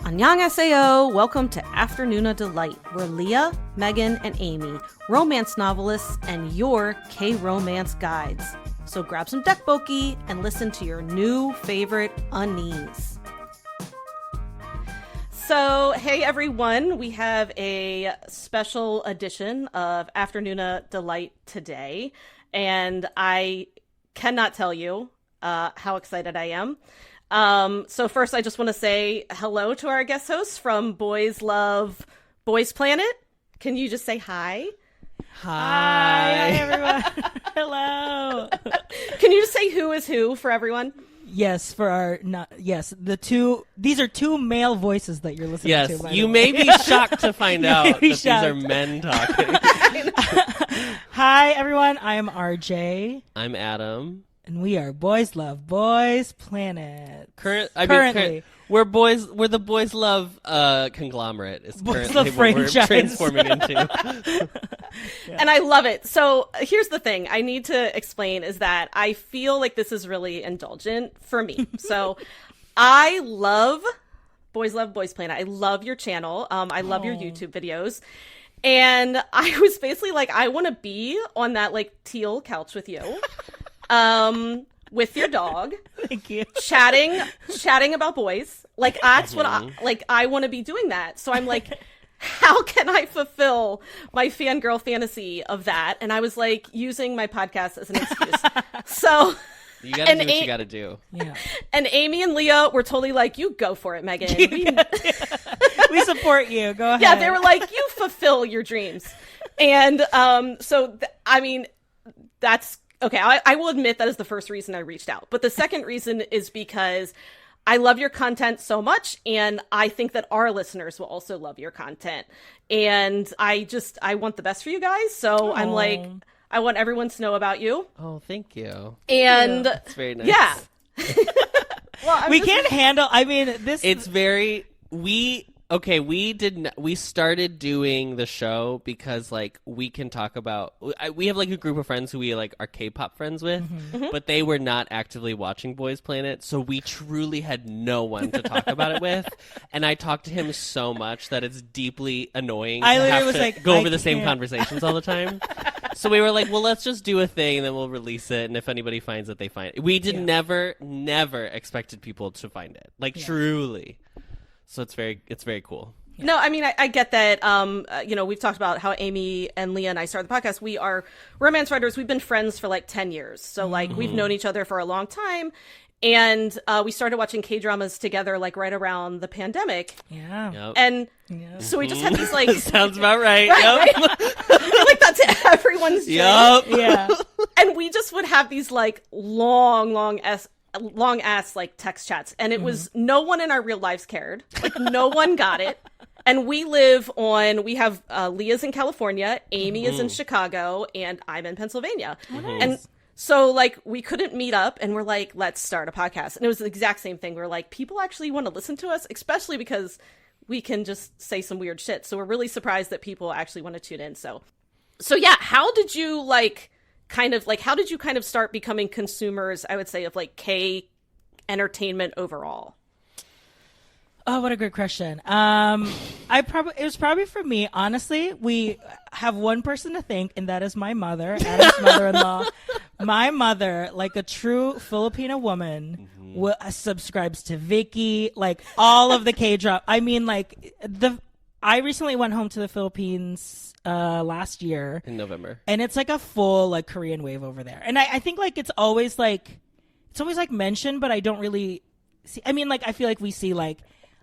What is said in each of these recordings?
Annyeonghaseyo! Welcome to AfterNoona Delight. We're Leah, Megan, and Amy, romance novelists and your K-romance guides. So grab some dekboki and listen to your new favorite unnies. So, hey everyone, we have a special edition of AfterNoona Delight today, and I cannot tell you how excited I am. So first, I just want to say hello to our guest hosts from Boys Love Boys Planet. Can you just say hi? Hi everyone. Hello. Can you just say who is who for everyone? Yes, these are two male voices that you're listening to. Yes, you may be shocked to find out that these are men talking. Hi everyone, I am RJ. I'm Adam. And we are Boys Love Boys Planet. Currently. We're the Boys Love conglomerate. It's Boys currently Love what franchise. we're transforming into. Yeah. And I love it. So here's the thing I need to explain is that I feel like this is really indulgent for me. So I love Boys Love Boys Planet. I love your channel. I love your YouTube videos. And I was basically like, I want to be on that like teal couch with you. With your dog. Thank you. Chatting about boys. Like that's what I want to be doing that. So I'm like, how can I fulfill my fangirl fantasy of that? And I was like using my podcast as an excuse. So you gotta do what you gotta do. Yeah. And Amy and Leah were totally like, you go for it, Megan. We support you. Go ahead. Yeah, they were like, you fulfill your dreams. And that's okay, I will admit that is the first reason I reached out. But the second reason is because I love your content so much, and I think that our listeners will also love your content. And I want the best for you guys. So I'm like, I want everyone to know about you. Oh, thank you. And it's very nice. Yeah. Well, we can't handle, this. It's very, we started doing the show because like we can talk about, we have like a group of friends who we like are K-pop friends with, but they were not actively watching Boys Planet, so we truly had no one to talk about it with. And I talked to him so much that it's deeply annoying I to literally have was to like, go over I the same can't. conversations all the time. So we were like, well, let's just do a thing and then we'll release it, and if anybody finds it, they find it. We never expected people to find it, like truly. So it's very cool. Yeah. No, I mean, I get that. We've talked about how Amy and Leah and I started the podcast. We are romance writers. We've been friends for like 10 years. So like we've known each other for a long time. And we started watching K-dramas together like right around the pandemic. Yeah. Yep. And so we just had these like... Sounds about right. Right? I feel like that's everyone's dream. Yep. Yeah. And we just would have these like long ass like text chats. And it was no one in our real lives cared. Like no one got it. And we have Leah's in California, Amy is in Chicago, and I'm in Pennsylvania. And so like we couldn't meet up, and we're like, let's start a podcast. And it was the exact same thing. We're like, people actually want to listen to us, especially because we can just say some weird shit. So we're really surprised that people actually want to tune in. So yeah, how did you kind of start becoming consumers, I would say, of like K entertainment overall? Oh, what a great question. It was probably for me, honestly. We have one person to thank, and that is my mother, Adam's mother-in-law. My mother, like a true Filipino woman, subscribes to Vicky, like all of the K-drama. I mean, I recently went home to the Philippines last year In November. and it's like a full like Korean wave over there. And I think like it's always mentioned, but I don't really see. I mean, like I feel like we see like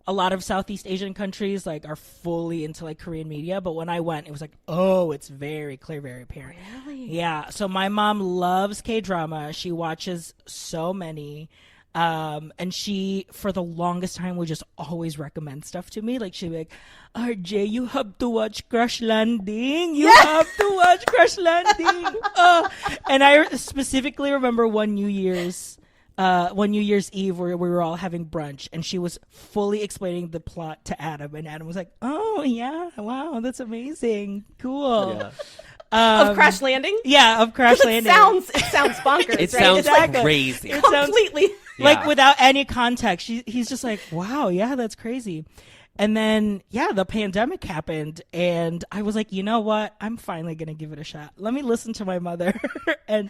a lot of Southeast Asian countries like are fully into like Korean media, but when I went, it was like, oh, it's very clear, very apparent. Really? Yeah. So my mom loves K-drama. She watches so many. And she, for the longest time, would just always recommend stuff to me. Like, she'd be like, RJ, you have to watch Crash Landing. You have to watch Crash Landing. Oh. And I specifically remember one New Year's Eve where we were all having brunch, and she was fully explaining the plot to Adam, and Adam was like, oh, yeah, wow, that's amazing. Cool. Yeah. Of Crash Landing? Yeah, of Crash Landing. It sounds bonkers. It right? sounds It's like crazy. It sounds completely. like Yeah. without any context. He's just like, wow, yeah, that's crazy. And then, yeah, the pandemic happened, and I was like, you know what? I'm finally gonna give it a shot. Let me listen to my mother, and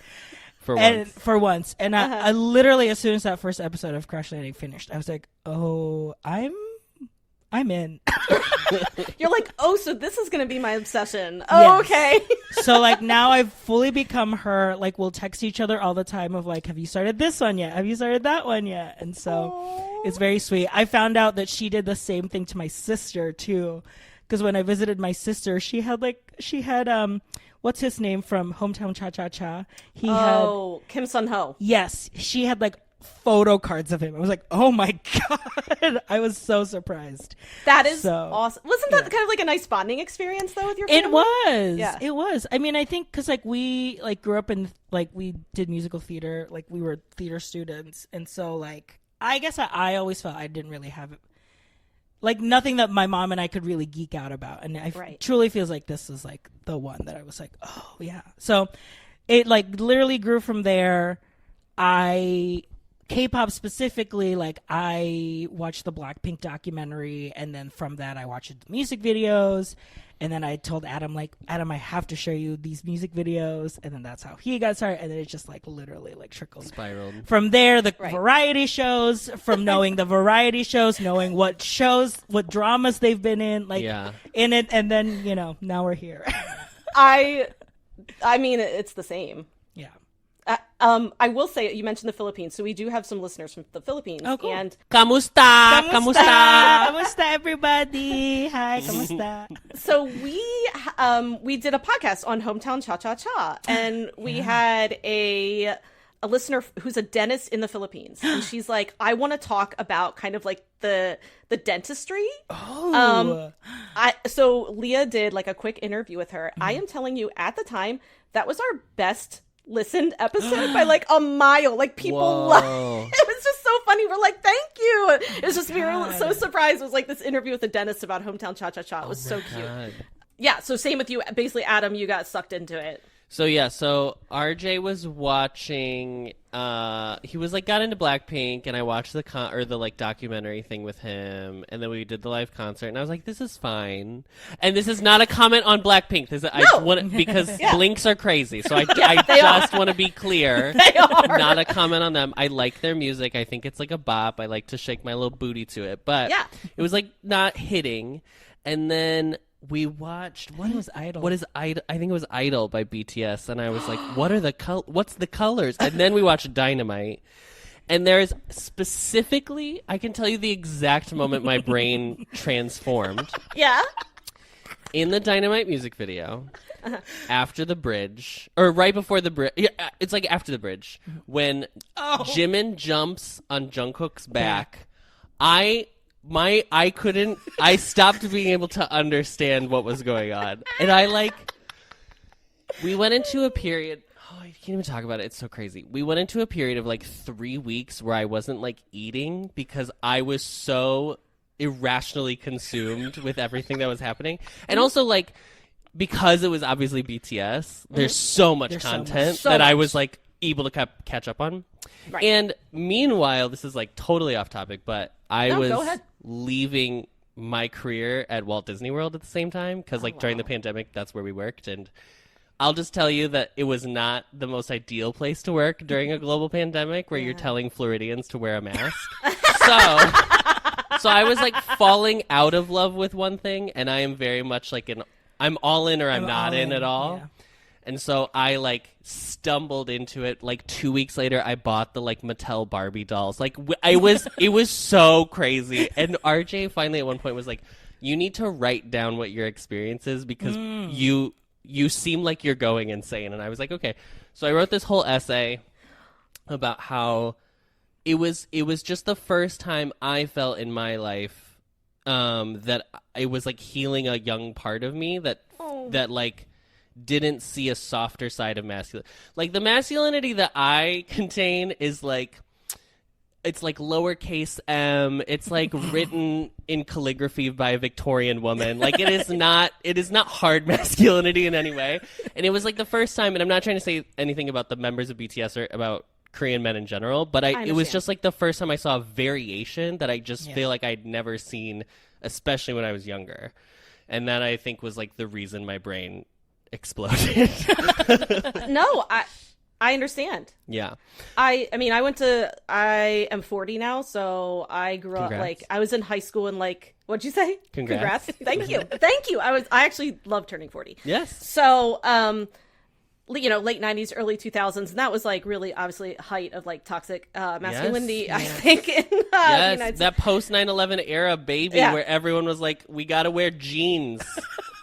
for once. And I literally, as soon as that first episode of Crash Landing finished, I was like, oh, I'm in. You're like, oh, so this is gonna be my obsession. Oh, Yes. okay. So like now I've fully become her. Like we'll text each other all the time of like, have you started this one yet? Have you started that one yet? And so it's very sweet. I found out that she did the same thing to my sister too, because when I visited my sister, she had what's his name from Hometown Cha Cha Cha? Kim Sun Ho. Yes, she had like photo cards of him. I was like, oh my God. I was so surprised. That is awesome. Wasn't that kind of like a nice bonding experience though with your family? It was. Yeah. It was. I mean, I think because like we like grew up in like we did musical theater, like we were theater students, and so like I guess I always felt I didn't really have like nothing that my mom and I could really geek out about, and I truly feels like this is like the one that I was like, oh yeah. So it like literally grew from there. K-pop specifically, like I watched the Blackpink documentary, and then from that I watched the music videos, and then I told Adam, like, Adam, I have to show you these music videos, and then that's how he got started, and then it just like literally like trickled. Spiraled. From there, the variety shows, from knowing the variety shows, knowing what dramas they've been in, like in it, and then, you know, now we're here. I mean, it's the same. Yeah. I will say, you mentioned the Philippines, so we do have some listeners from the Philippines. Oh, cool. And Kamusta? Kamusta, everybody? Hi, kamusta? So we did a podcast on Hometown Cha Cha Cha, and we had a listener who's a dentist in the Philippines, and she's like, I want to talk about kind of like the dentistry. So Leah did like a quick interview with her. I am telling you, at the time, that was our best listened episode by like a mile. Like people loved it. Was just so funny. We're like, thank you. It was just we were so surprised. It was like this interview with a dentist about Hometown Cha Cha Cha. It was so cute. Yeah, so same with you. Basically, Adam, you got sucked into it. So RJ was watching. He was like got into Blackpink, and I watched the like documentary thing with him, and then we did the live concert, and I was like, this is fine. And this is not a comment on Blackpink. Because Blinks are crazy, so I just want to be clear. They are not a comment on them. I like their music. I think it's like a bop. I like to shake my little booty to it, but it was like not hitting. And then we watched What is Idol? What is Idol? I think it was Idol by BTS, and I was like, what's the colors? And then we watched Dynamite, and there's specifically, I can tell you the exact moment my brain transformed. Yeah. In the Dynamite music video, after the bridge, or right before the bridge, it's like after the bridge, when Jimin jumps on Jungkook's back, I stopped being able to understand what was going on. And we went into a period, I can't even talk about it. It's so crazy. We went into a period of like 3 weeks where I wasn't like eating because I was so irrationally consumed with everything that was happening. And also like, because it was obviously BTS, there's so much content that I was like able to catch up on. Right. And meanwhile, this is like totally off topic, but I was leaving my career at Walt Disney World at the same time because during the pandemic, that's where we worked. And I'll just tell you that it was not the most ideal place to work during a global pandemic where you're telling Floridians to wear a mask. So I was like falling out of love with one thing, and I am very much like I'm all in or I'm not in at all. Yeah. And so I like stumbled into it. Like 2 weeks later, I bought the like Mattel Barbie dolls. Like it was so crazy. And RJ finally at one point was like, "You need to write down what your experience is because you seem like you're going insane." And I was like, "Okay." So I wrote this whole essay about how it was just the first time I felt in my life that it was like healing a young part of me that like didn't see a softer side of masculinity. Like the masculinity that I contain is like, it's like lowercase m. It's like written in calligraphy by a Victorian woman. Like it is not hard masculinity in any way. And it was like the first time, and I'm not trying to say anything about the members of BTS or about Korean men in general, but it was understand. just like the first time I saw a variation that I just feel like I'd never seen, especially when I was younger. And that I think was like the reason my brain exploded. No, I understand. Yeah. I mean, I am 40 now, so I grew up, like, I was in high school and, like, what'd you say? Congrats. Thank you. Thank you. I actually love turning 40. Yes. So, you know, late 90s, early 2000s, and that was, like, really, obviously, height of, like, toxic masculinity, I think, in the United States. That post 9/11 era baby where everyone was like, we gotta wear jeans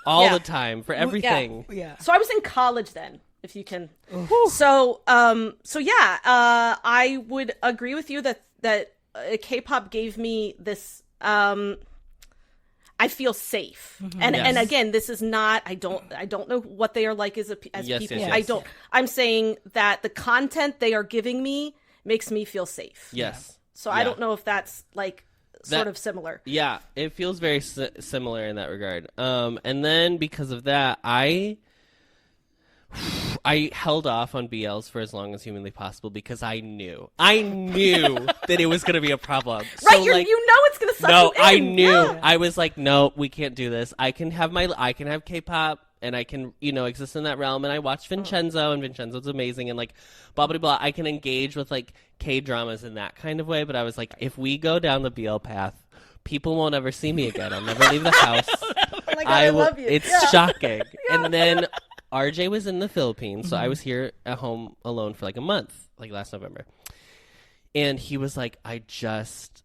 all the time for everything. Yeah. So I was in college then, if you can. So yeah, I would agree with you that K-pop gave me this. I feel safe, and again, this is not. I don't know what they are like as people. Yes. I don't. I'm saying that the content they are giving me makes me feel safe. Yes. So I don't know if that's like sort of similar. Yeah, it feels very similar in that regard. And then because of that, I held off on BLs for as long as humanly possible because I knew that it was going to be a problem. Right, So, like, you know it's going to suck no, you in. I knew. Yeah. I was like, no, we can't do this. I can have K-pop and I can, exist in that realm. And I watched Vincenzo, and Vincenzo's amazing, and like blah blah blah. I can engage with like K-dramas in that kind of way. But I was like, if we go down the BL path, people won't ever see me again. I'll never leave the house. Oh my God, I love you. It's shocking. And then RJ was in the Philippines, so I was here at home alone for like a month, like last November. And he was like, I just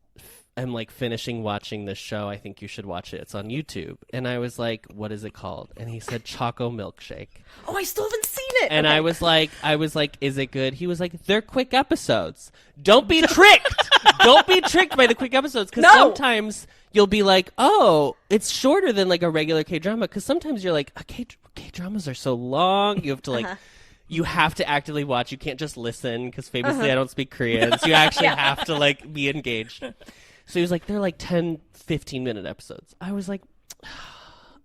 am like finishing watching this show. I think you should watch it. It's on YouTube. And I was like, what is it called? And he said Choco Milkshake. Oh, I still haven't seen it. And Okay. I was like, is it good? He was like, they're quick episodes. Don't be tricked. Don't be tricked by the quick episodes. Because sometimes you'll be like, oh, it's shorter than like a regular K-drama. Because sometimes you're like, K-dramas are so long. You have to like, you have to actively watch. You can't just listen because famously I don't speak Korean. So you actually have to like be engaged. So he was like, they're like 10, 15-minute episodes. I was like,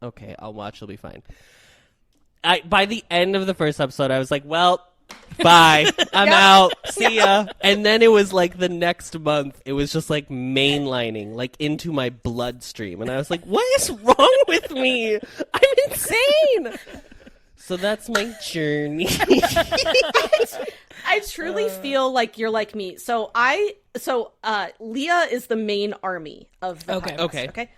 okay, I'll watch. It'll be fine. By the end of the first episode, I was like, well, bye. I'm out. See ya. And then it was like the next month, it was just like mainlining, like into my bloodstream. And I was like, what is wrong with me? I'm insane. So that's my journey. I truly feel like you're like me. So Leah is the main army of the podcast. Okay.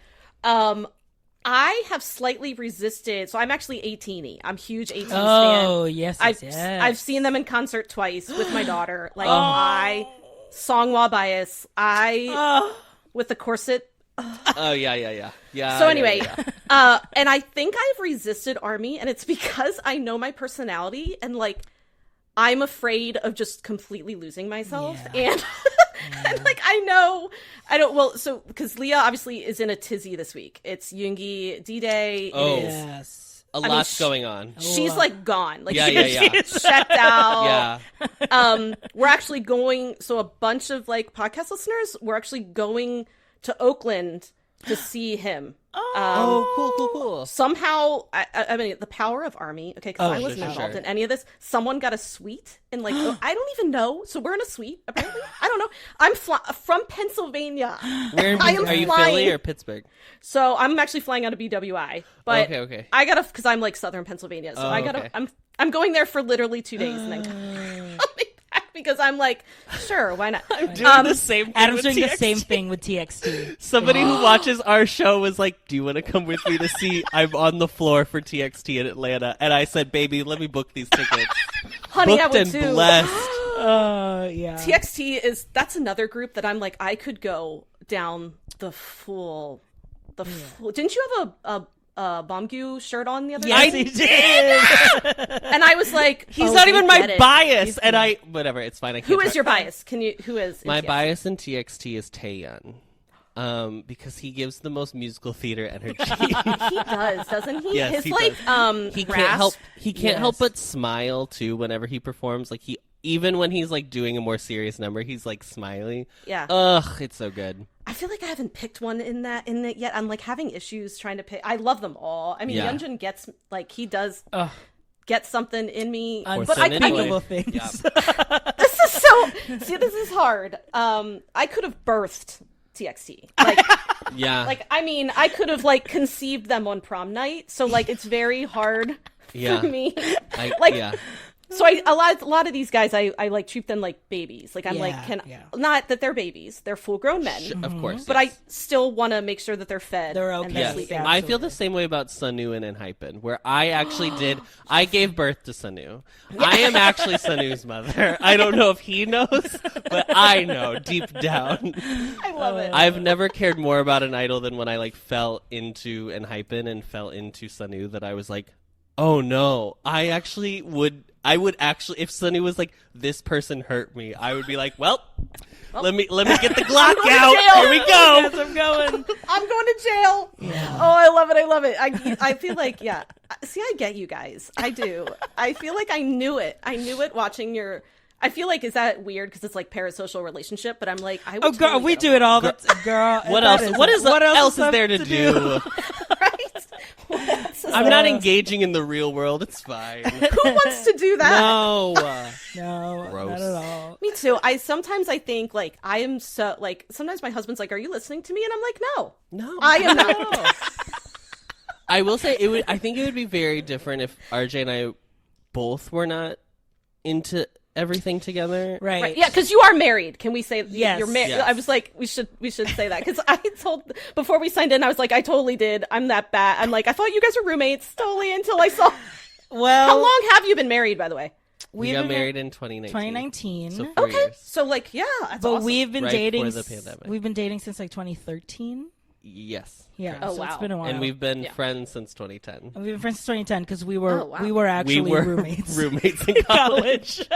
I have slightly resisted. So I'm actually 18-y. I'm a huge 18 fan. Oh, yes. I've seen them in concert twice with my daughter. Like Songhwa bias. With the corset. Oh yeah. So anyway, yeah. and I think I've resisted ARMY, and it's because I know my personality, and like I'm afraid of just completely losing myself, and and like I don't. Well, so because Leah obviously is in a tizzy this week. It's Yoongi D-Day. Oh. Yes. A lot's going on. She's like gone. Like Yeah. she is checked out. Yeah. We're actually going. So a bunch of like podcast listeners. We're actually going to Oakland to see him. Cool. Somehow, I mean, the power of ARMY. Okay, because I wasn't involved sure. in any of this. Someone got a suite, and like I don't even know. So we're in a suite. Apparently, I don't know. I'm from Pennsylvania. Are you Philly or Pittsburgh? So I'm actually flying out of BWI, but Okay. I gotta because I'm like Southern Pennsylvania. So I gotta. okay. I'm going there for literally 2 days, and then coming back because I'm like, sure, why not? I'm doing the same thing Adam's with doing the TXT. same thing with TXT. Somebody who watches our show was like, do you want to come with me to see I'm on the floor for TXT in Atlanta? And I said, baby, let me book these tickets. Honey, I Booked would and too. blessed. Yeah. TXT that's another group that I'm like, I could go down the full. Didn't you have a Bomgyu shirt on the other Yes, day? he did. And I was like, He's oh, not we even my get it. bias. And whatever, it's fine. I can't Who is talk. your bias? Who is in My TXT? bias in TXT is Taeyun. Because he gives the most musical theater energy. He does, doesn't he? Yes, His he like does. He can't help. He can't help Yes. but smile too whenever he performs. Like even when he's like doing a more serious number, he's like smiling. Yeah. Ugh, it's so good. I feel like I haven't picked one in it yet. I'm like having issues trying to pick. I love them all. I mean, Yeah. Yeonjun gets like he does get something in me, but send it I anyway. Unthinkable things. Yeah. this is so See, this is hard. I could have birthed TXT. Like, Yeah. like I mean, I could have like conceived them on prom night. So like, it's very hard Yeah. for me. Like, So a lot of these guys, I like treat them like babies. Like I'm like, not that they're babies, they're full grown men. Of course. But I still want to make sure that they're fed. They're okay. And they're Yes. sleeping. Yeah. I feel the same way about Sunwoo and Hypen, where I actually I gave birth to Sunwoo. I am actually Sunwoo's mother. I don't know if he knows, but I know deep down. I love it. I've never cared more about an idol than when I like fell into Hypen and fell into Sunwoo, that I was like, oh no, I would actually, if Sunny was like, this person hurt me, I would be like, well, let me get the Glock out. Here we go. Yes, I'm going. I'm going to jail. Yeah. Oh, I love it. I love it. I feel like, yeah. See, I get you guys. I do. I feel like I knew it. I knew it watching your. I feel like, is that weird because it's like parasocial relationship? But I'm like, I would. Oh, girl, totally we get do it all. That's girl. What that else? is- What else is left there to do? along. Right? What else is I'm there? not engaging in the real world. It's fine. Who wants to do that? No. No, Gross. not at all. Me too. Sometimes I think like I am so like sometimes my husband's like, "Are you listening to me?" And I'm like, "No, I am not." I will say it would. I think it would be very different if RJ and I both were not into everything together. Right. Right. Yeah, because you are married. Can we say Yes. you're married? Yes. I was like, we should say that because I told before we signed in, I was like, I totally did. I'm that bad. I'm like, I thought you guys were roommates totally until I saw. Well, How long have you been married, by the way? We got married in 2019. 2019. So 4 Okay, years. so like, yeah, that's But awesome. we've been Right dating. before the pandemic. We've been dating since like 2013. Yes. Yeah. Oh, so it's wow. been a while. And we've been Yeah. friends since 2010. We've been friends since 2010 because we were Oh, wow. we were actually we were roommates. roommates in college.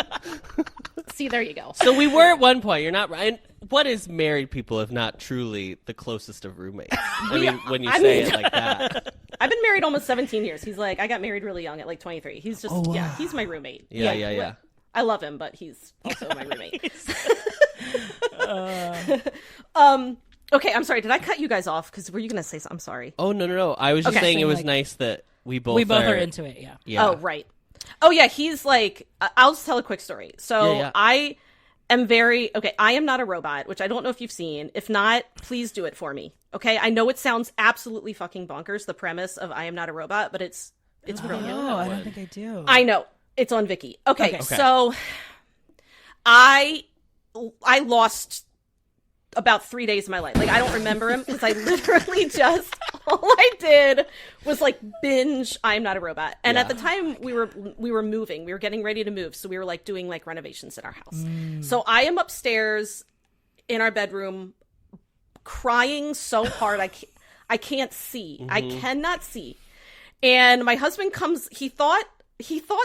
See, there you go. So we were at one point. You're not right. And what is married people if not truly the closest of roommates? I mean, when you say it like that. I've been married almost 17 years. He's like, I got married really young at like 23. He's just, Oh, wow. yeah, he's my roommate. Yeah. I love him, but he's also my roommate. Okay, I'm sorry. Did I cut you guys off? Because were you going to say something? I'm sorry. Oh, no. I was just Okay. saying it was Like- nice that we both are into it. Yeah. Yeah. Oh, right. Oh, yeah. He's like, I'll just tell a quick story. So Yeah. I am I am not a robot, which I don't know if you've seen. If not, please do it for me. Okay. I know it sounds absolutely fucking bonkers, the premise of I am not a robot, but it's brilliant. Oh, I don't think I do. I know. It's on Viki. Okay. Okay. So I lost about 3 days of my life. Like, I don't remember him because I literally just, all I did was like binge I Am Not a Robot. And at the time we were moving, we were getting ready to move. So we were like doing like renovations in our house. So I am upstairs in our bedroom crying so hard. I can't see. I cannot see. And my husband comes, he thought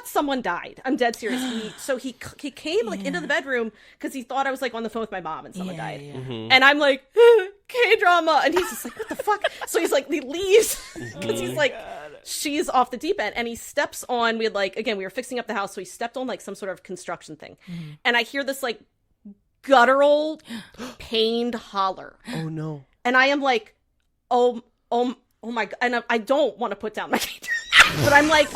someone died. I'm dead serious. He came like into the bedroom because he thought I was like on the phone with my mom and someone died. Yeah. And I'm like, K-drama. And he's just like, what the fuck? So he's like, he leaves because he's like, she's off the deep end. And he steps on, we were fixing up the house. So he stepped on like some sort of construction thing. And I hear this like guttural, pained holler. Oh, no. And I am like, oh my God. And I don't want to put down my K-drama. But I'm like...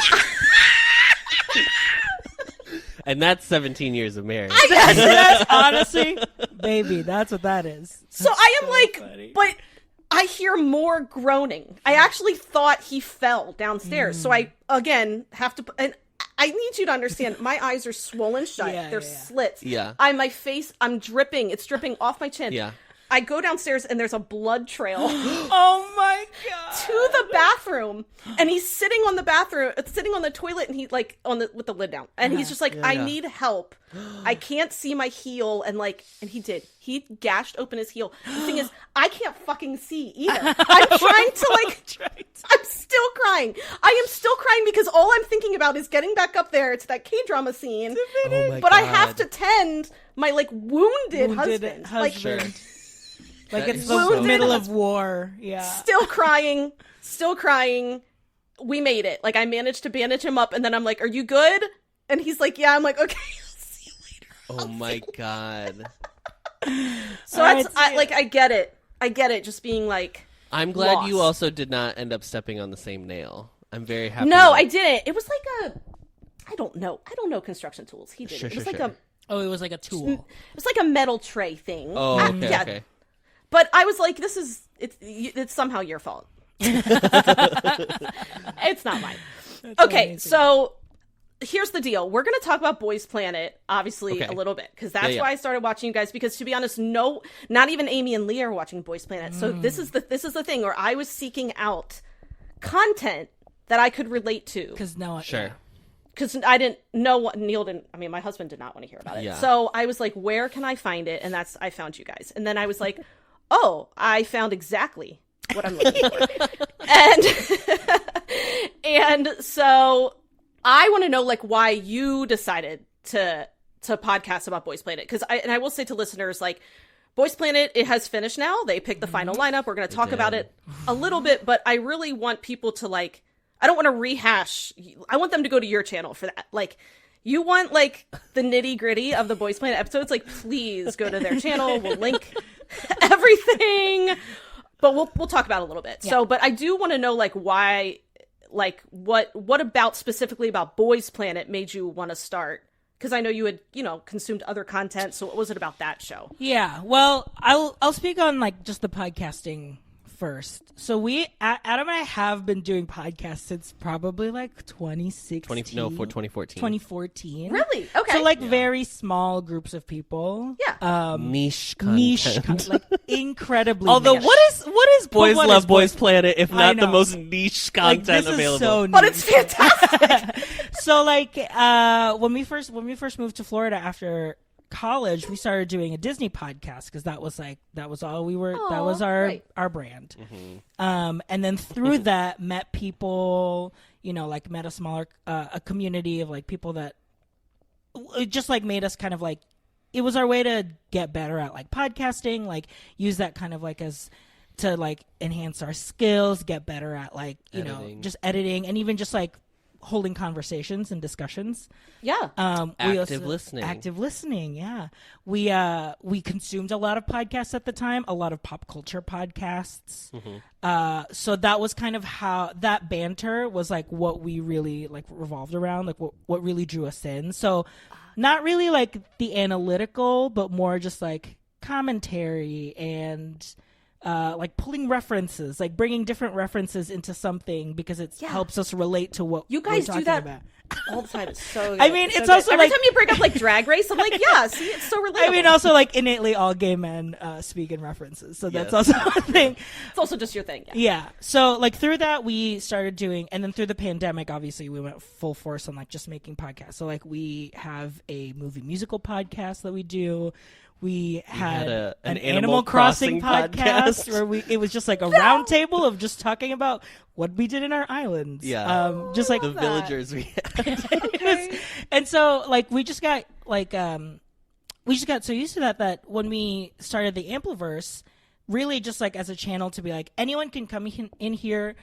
And that's 17 years of marriage. That's honestly, baby, that's what that is. So I am so like, funny. but I hear more groaning. I actually thought he fell downstairs. So I, again, have to, and I need you to understand, my eyes are swollen shut. Yeah, They're yeah, yeah. slits. Yeah. My face, I'm dripping. It's dripping off my chin. Yeah. I go downstairs and there's a blood trail Oh my God. to the bathroom, and he's sitting on the toilet, and he like with the lid down, and he's just like, I need help. I can't see my heel, and he gashed open his heel. The thing is, I can't fucking see either. I'm trying to I'm still crying. I am still crying because all I'm thinking about is getting back up there. It's that K-drama scene, Oh my but I God. have to tend my like wounded husband. Like, Sure. Like That it's is the so middle funny. of war. Yeah. still crying. We made it. Like, I managed to bandage him up, and then I'm like, "Are you good?" And he's like, "Yeah." I'm like, "Okay, I'll see you later." Oh, my God. So All that's right, I get it. Just being like, I'm glad lost. you also did not end up stepping on the same nail. I'm very happy. no, I didn't. It was like I don't know construction tools. He did. Sure, It was sure, like sure. Oh, it was like a tool. It was like a metal tray thing. Oh, okay, yeah. okay. But I was like, it's somehow your fault. It's not mine. That's Okay, amazing. so here's the deal. We're going to talk about Boys Planet, obviously, Okay. a little bit, because that's Yeah. why I started watching you guys, because to be honest, not even Amy and Leah are watching Boys Planet. So this is the thing where I was seeking out content that I could relate to. Because no, Sure. Because I didn't know what Neil didn't. I mean, my husband did not want to hear about it. Yeah. So I was like, "Where can I find it?" And I found you guys. And then I was like, "Oh, I found exactly what I'm looking for." and so I want to know like why you decided to podcast about Boys Planet, because I will say to listeners, like, Boys Planet, it has finished now. They picked the final lineup. We're going to talk about it a little bit, but I really want people to like. I don't want to rehash. I want them to go to your channel for that. Like, you want like the nitty gritty of the Boys Planet episodes. Like, please go to their channel. We'll link everything, but we'll talk about it a little bit. Yeah. So, but I do want to know like why, like what specifically about Boys Planet made you want to start? Because I know you had consumed other content. So what was it about that show? Yeah, well, I'll speak on like just the podcasting first. So Adam and I have been doing podcasts since probably like 2016. 2014. 2014. Really? Okay. So like very small groups of people. Yeah. Niche content. Like incredibly. Although niche. what is Boys what Love is Boys Planet if I not the know. most niche Like, content this available? is so But niche. it's fantastic. So like when we first moved to Florida after college, we started doing a Disney podcast because that was all we were. That was our brand. Mm-hmm. And then through that, met people. Like met a smaller a community of like people that it just like made us kind of like it was our way to get better at like podcasting. Like use that kind of like as to like enhance our skills, get better at like Editing. just editing and even just like holding conversations and discussions. Yeah. Active listening. Active listening, yeah. We consumed a lot of podcasts at the time, a lot of pop culture podcasts. Mm-hmm. So that was kind of how that banter was like what we really like revolved around, like what really drew us in. So not really like the analytical, but more just like commentary and like pulling references, like bringing different references into something because it helps us relate to what You guys we're do talking that about. all the time. It's so good. I mean, so it's good. also every like- time you bring up like Drag Race, I'm like, yeah, see, it's so relatable. I mean, also like innately all gay men speak in references, so that's Yes. also a thing. it's also just your thing. Yeah. Yeah. So like through that we started doing, and then through the pandemic, obviously we went full force on like just making podcasts. So like we have a movie musical podcast that we do. We had an Animal Crossing podcast where it was just like a round table of just talking about what we did in our islands. Yeah. Just like The villagers we had. and so like we just got so used to that when we started the Ampliverse, really just like as a channel to be like anyone can come in here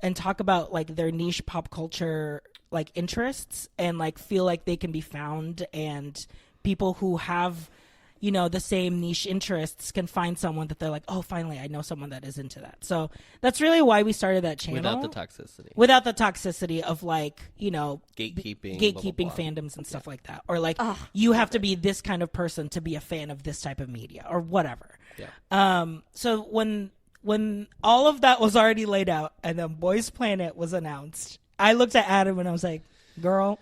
and talk about like their niche pop culture like interests and like feel like they can be found, and people who have the same niche interests can find someone that they're like, oh, finally I know someone that is into that. So that's really why we started that channel. Without the toxicity of like, gatekeeping blah, blah, blah. Fandoms and stuff like that. Or like you have to be this kind of person to be a fan of this type of media or whatever. Yeah. So when all of that was already laid out and then Boys Planet was announced, I looked at Adam and I was like, girl.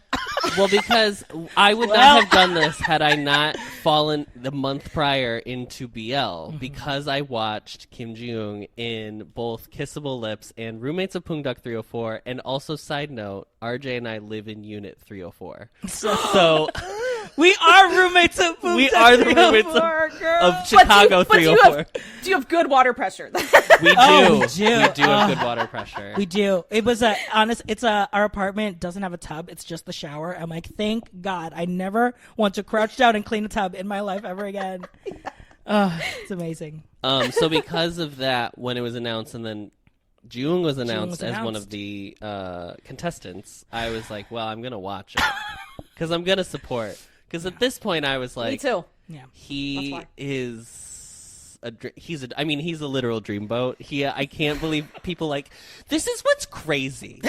Well, because I would not have done this had I not fallen the month prior into BL, because I watched Kim Ji-young in both Kissable Lips and Roommates of Pungduk 304, and also, side note, RJ and I live in Unit 304. So we are roommates of Pungduk. We are the roommates of Chicago 304. Do you have good water pressure? We do. Oh, We do have good water pressure. We do. It was our apartment doesn't have a tub. It's just the shower. I'm like, thank God. I never want to crouch down and clean a tub in my life ever again. It's amazing. So because of that, when it was announced, and then Ji-young was announced as one of the contestants, I was like, well, I'm going to watch it. Because I'm going to support. Because at this point, I was like, Me too. Yeah. He is he's a literal dreamboat. I can't believe people like, this is what's crazy.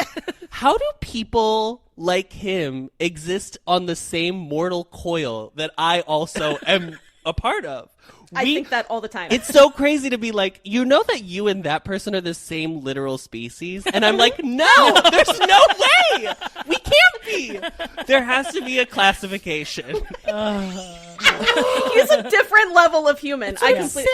How do people like him exist on the same mortal coil that I also am a part of? I think that all the time. It's so crazy to be like, you know that you and that person are the same literal species? And I'm like, no, there's no way. We can't be. There has to be a classification. He's a different level of human. Insane.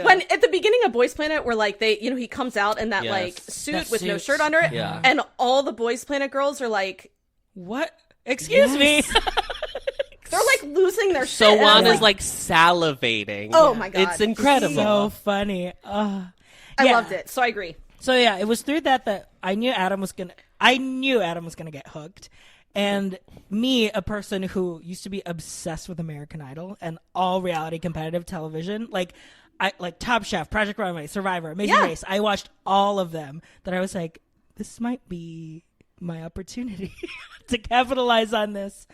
When at the beginning of Boys Planet, where like he comes out in that like suit that with no suit. shirt under it, Yeah. and all the Boys Planet girls are like, What? Excuse me. they're like losing their So shit. And I'm Juan is like salivating. Oh my God. It's incredible. So funny. I Yeah. loved it. So I agree. So yeah, it was through that I knew Adam was gonna get hooked. And me, a person who used to be obsessed with American Idol and all reality competitive television, like Top Chef, Project Runway, Survivor, Amazing Race. I watched all of them. That I was like, this might be my opportunity to capitalize on this.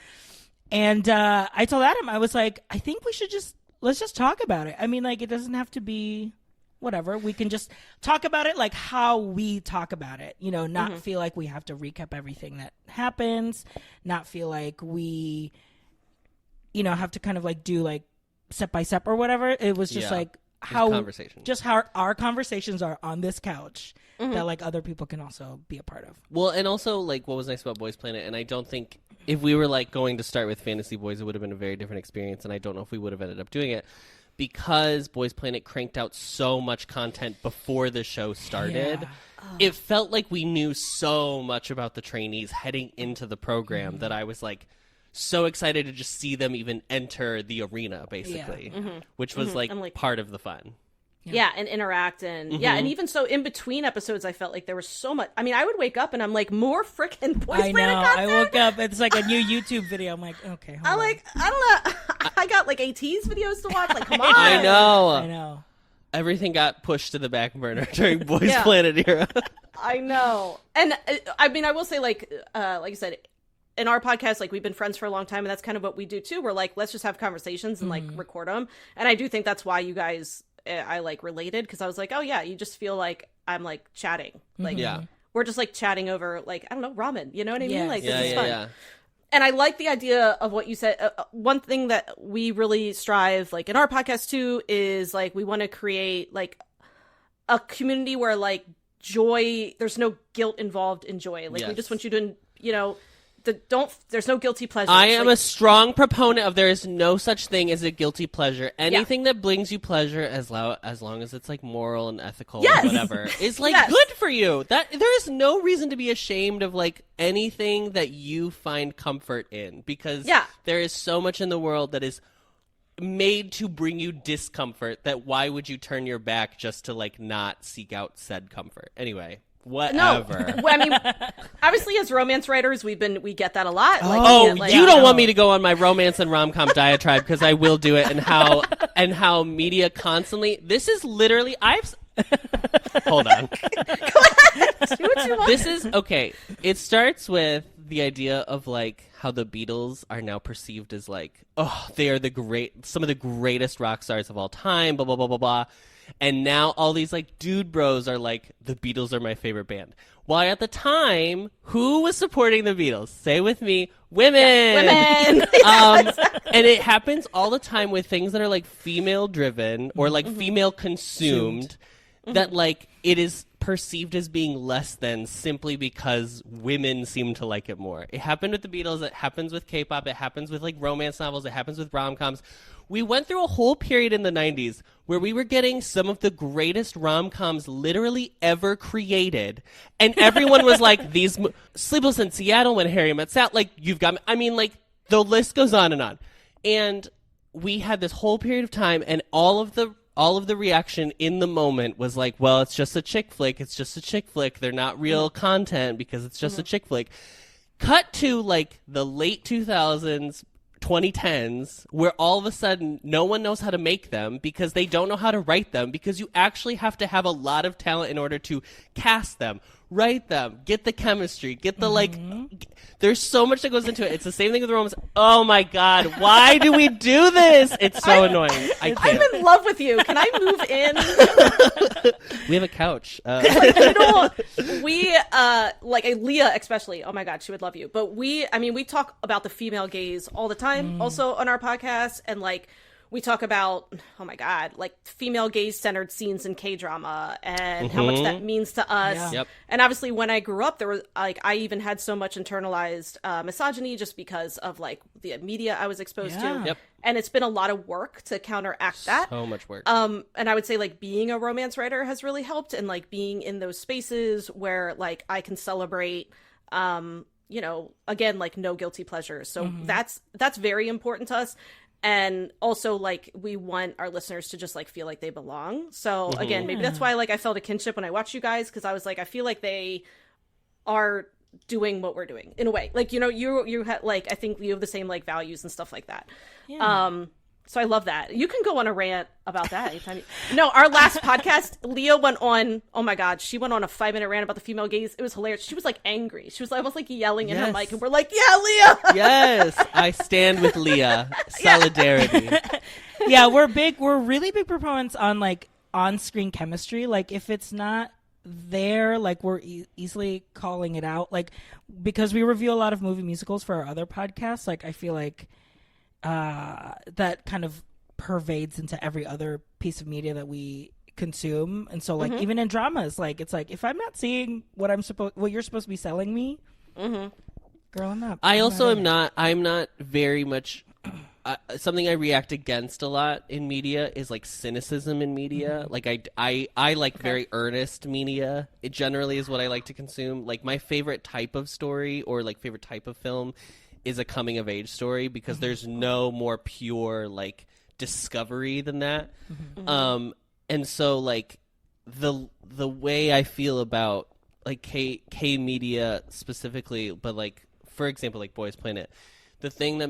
And I told Adam, I was like, I think let's just talk about it. I mean, like, it doesn't have to be whatever. We can just talk about it like how we talk about it, not feel like we have to recap everything that happens, not feel like we, have to kind of like do like step by step or whatever. It was just like how our conversations are on this couch that like other people can also be a part of. Well, and also like what was nice about Boys Planet, and I don't think if we were like going to start with Fantasy Boys, it would have been a very different experience, and I don't know if we would have ended up doing it because Boys Planet cranked out so much content before the show started. It felt like we knew so much about the trainees heading into the program that I was like so excited to just see them even enter the arena, basically, which was like part of the fun. Yeah, and interact and and even so in between episodes I felt like there was so much. I mean, I would wake up and I'm like, more freaking Boys Planet content. I woke up, it's like a new YouTube video. I'm like, okay, hold on. like, I don't know. I got like AT's videos to watch. Like, come on. I know. everything got pushed to the back burner during Boys Planet era. I know. And I mean, I will say like I said, in our podcast, like we've been friends for a long time, and that's kind of what we do too. We're like, let's just have conversations and like record them. And I do think that's why you guys, I like related, because I was like, oh yeah, you just feel like I'm like chatting, like we're just like chatting over like, I don't know, ramen. You know what I mean? Like this is fun. Yeah. And I like the idea of what you said. One thing that we really strive like in our podcast too is like we want to create like a community where like joy, there's no guilt involved in joy. Like we just want you to, there's no guilty pleasure. I am a strong proponent of there is no such thing as a guilty pleasure. Anything that brings you pleasure, as long as it's like moral and ethical and whatever, is like good for you. That there is no reason to be ashamed of like anything that you find comfort in, because there is so much in the world that is made to bring you discomfort that why would you turn your back just to like not seek out said comfort? Anyway. Whatever. No. I mean, obviously, as romance writers, we get that a lot. You don't want me to go on my romance and rom-com diatribe, because I will do it. And how media constantly. This is literally. Hold on. Go ahead. Do what you want. This is okay. It starts with the idea of like how the Beatles are now perceived as like, they are some of the greatest rock stars of all time. Blah blah blah blah blah. And now all these like dude bros are like, the Beatles are my favorite band. Why at the time, who was supporting the Beatles? Say with me, women. Women. And it happens all the time with things that are like female driven or like female consumed, that like it is perceived as being less than simply because women seem to like it more. It happened with the Beatles. It happens with K-pop. It happens with like romance novels. It happens with rom-coms. We went through a whole period in the 90s where we were getting some of the greatest rom-coms literally ever created. And everyone was like, Sleepless in Seattle, When Harry Met Sally, like, you've got, I mean, like, the list goes on and on. And we had this whole period of time, and all of the reaction in the moment was like, well, it's just a chick flick. It's just a chick flick. They're not real content because it's just a chick flick. Cut to, like, the late 2000s, 2010s, where all of a sudden no one knows how to make them because they don't know how to write them, because you actually have to have a lot of talent in order to cast them, write them, get the chemistry, get the there's so much that goes into it. It's the same thing with romance. Oh my God, why do we do this? It's so annoying. I can't. I'm in love with you. Can I move in? We have a couch. We like Leah especially. Oh my God, she would love you. But we talk about the female gaze all the time, also on our podcast, and like we talk about, oh my God, like female gaze centered scenes in K-drama and how much that means to us. Yeah. Yep. And obviously when I grew up, there was like, I even had so much internalized misogyny just because of like the media I was exposed to. Yep. And it's been a lot of work to counteract that. So much work. And I would say like being a romance writer has really helped, and like being in those spaces where like I can celebrate, you know, again, like no guilty pleasures. So that's very important to us. And also, like, we want our listeners to just, like, feel like they belong. So, again, maybe that's why, like, I felt a kinship when I watched you guys, because I was like, I feel like they are doing what we're doing, in a way. Like, you know, you have, like, I think you have the same, like, values and stuff like that. Yeah. So I love that. You can go on a rant about that anytime. No, our last podcast, Leah went on, oh my God, she went on a 5-minute rant about the female gaze. It was hilarious. She was like angry. She was almost like yelling in her mic, and we're like, yeah, Leah. Yes, I stand with Leah. Solidarity. Yeah, we're really big proponents on like on-screen chemistry. Like if it's not there, like we're easily calling it out. Like because we review a lot of movie musicals for our other podcasts, like I feel like that kind of pervades into every other piece of media that we consume. And so like even in dramas, like it's like if I'm not seeing what you're supposed to be selling me, girl, I'm not. I'm not very much something I react against a lot in media is like cynicism in media. Like I like very earnest media. It generally is what I like to consume. Like my favorite type of story or like favorite type of film is a coming of age story, because there's no more pure like discovery than that. And so like the way I feel about like K media specifically, but like for example like Boys Planet, the thing that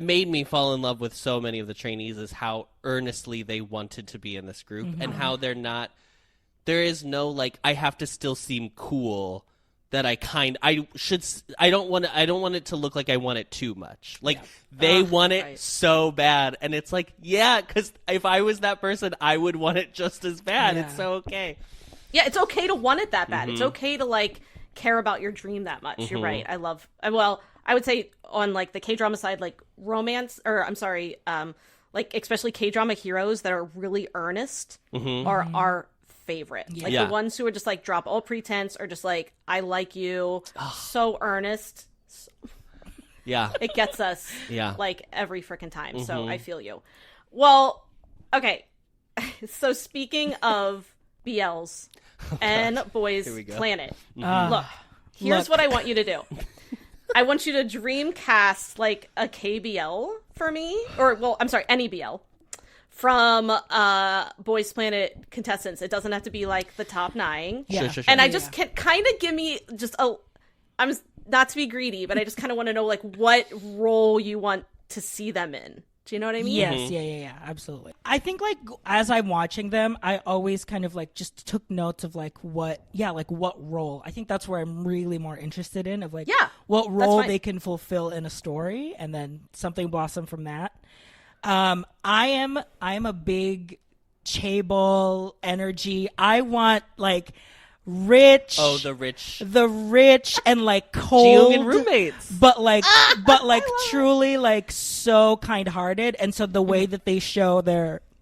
made me fall in love with so many of the trainees is how earnestly they wanted to be in this group, and how there is no like I have to still seem cool. That I don't want it to look like I want it too much. Like they want it so bad, and it's like, yeah, because if I was that person, I would want it just as bad. Yeah. It's so okay. Yeah, it's okay to want it that bad. It's okay to like care about your dream that much. You're right. I would say on like the K-drama side, like like especially K-drama heroes that are really earnest are our favorite. Like the ones who are just like drop all pretense, or just like I like you, so earnest. Yeah, it gets us. Yeah, like every freaking time. So I feel you. Well, okay. So speaking of BLs and Boys Planet, look, here's what I want you to do. I want you to dream cast like a KBL for me, or well, I'm sorry, any BL. From Boys Planet contestants. It doesn't have to be like the top 9. Yeah. Sure. And I just can kind of give me just I'm not to be greedy, but I just kind of want to know like what role you want to see them in. Do you know what I mean? Yes, yeah, absolutely. I think like as I'm watching them, I always kind of like just took notes of like what role. I think that's where I'm really more interested in, of like what role they can fulfill in a story, and then something blossom from that. I am a big chaebol energy. I want like rich. Oh, the rich and like cold. Jiyoung and roommates. But like truly like so kind-hearted. And so the way that they show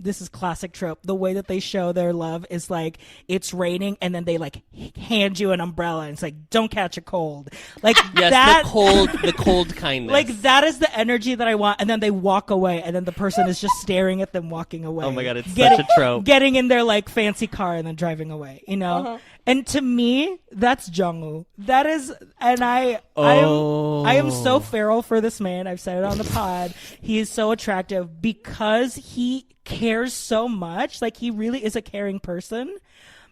this is classic trope. The way that they show their love is like it's raining, and then they like hand you an umbrella, and it's like don't catch a cold. Like yes, the cold kindness. Like that is the energy that I want. And then they walk away, and then the person is just staring at them walking away. Oh my God, it's such a trope. Getting in their like fancy car and then driving away. You know. And to me, that's Jungwoo. That is, and I am so feral for this man. I've said it on the pod. He is so attractive because he cares so much. Like he really is a caring person,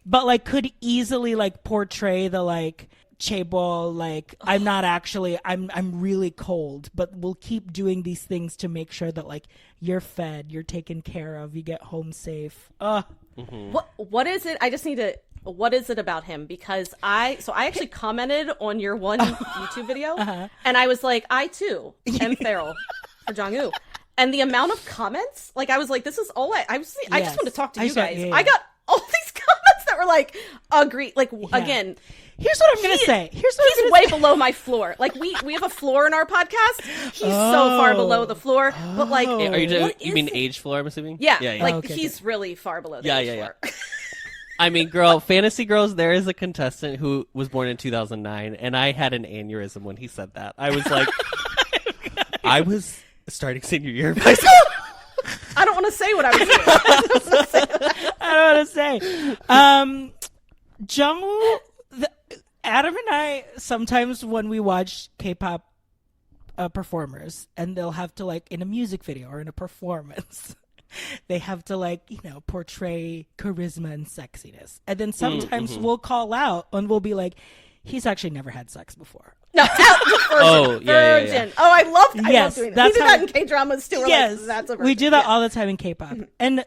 but like could easily like portray the like chaebol, like I'm not actually, I'm really cold, but we'll keep doing these things to make sure that like you're fed, you're taken care of, you get home safe. What is it? I just need to what is it about him? Because I actually commented on your one YouTube video, and I was like, I too am feral for Jong-woo. And the amount of comments, like, I was like, this is all I just want to talk to you guys. I got all these comments that were like, agree. Like, again, here's what I'm going to say. He's way below my floor. Like, we have a floor in our podcast. He's so far below the floor. But, like, you mean age floor, I'm assuming? Yeah. Like, he's really far below the age floor. I mean, girl, Fantasy Girls, there is a contestant who was born in 2009, and I had an aneurysm when he said that. I was like, I was starting senior year of high school. I don't want to say what I was doing. I don't want to say. Jungwoo, Adam and I, sometimes when we watch K-pop performers, and they'll have to, like, in a music video or in a performance, they have to, like, you know, portray charisma and sexiness. And then sometimes we'll call out and we'll be like, he's actually never had sex before. No, virgin. Yeah. Oh, I love doing that. We do that in K-dramas too. Yes, like, that's a virgin. We do that all the time in K-pop. And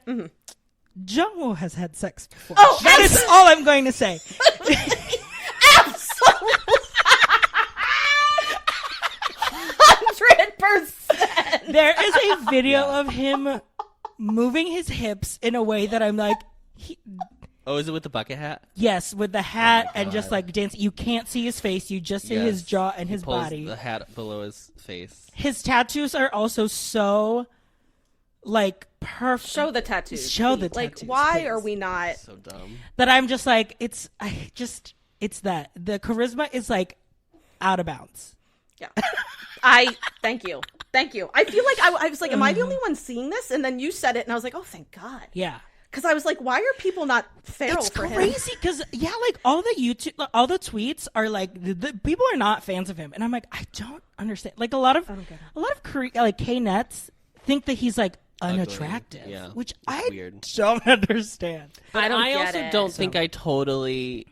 Jungwoo has had sex before. Oh, that is all I'm going to say. Absolutely. 100%. There is a video of him moving his hips in a way that I'm like, Oh, is it with the bucket hat? yes, with the hat and just like dancing. You can't see his face. You just see his jaw and his pulls body. the hat below his face. His tattoos are also so like perfect. Show the tattoos. Show the like, tattoos. why please. are we not? So dumb. That I'm just like, it's that. The charisma is like out of bounds. Yeah. Thank you. I feel like I was like, am I the only one seeing this? And then you said it, and I was like, oh, thank God. Yeah. Because I was like, why are people not feral It's for him? crazy because like all the tweets are like the people are not fans of him, and I'm like, I don't understand. Like a lot of like K-nets think that he's like unattractive, which I weird. don't understand. But I also don't think I totally.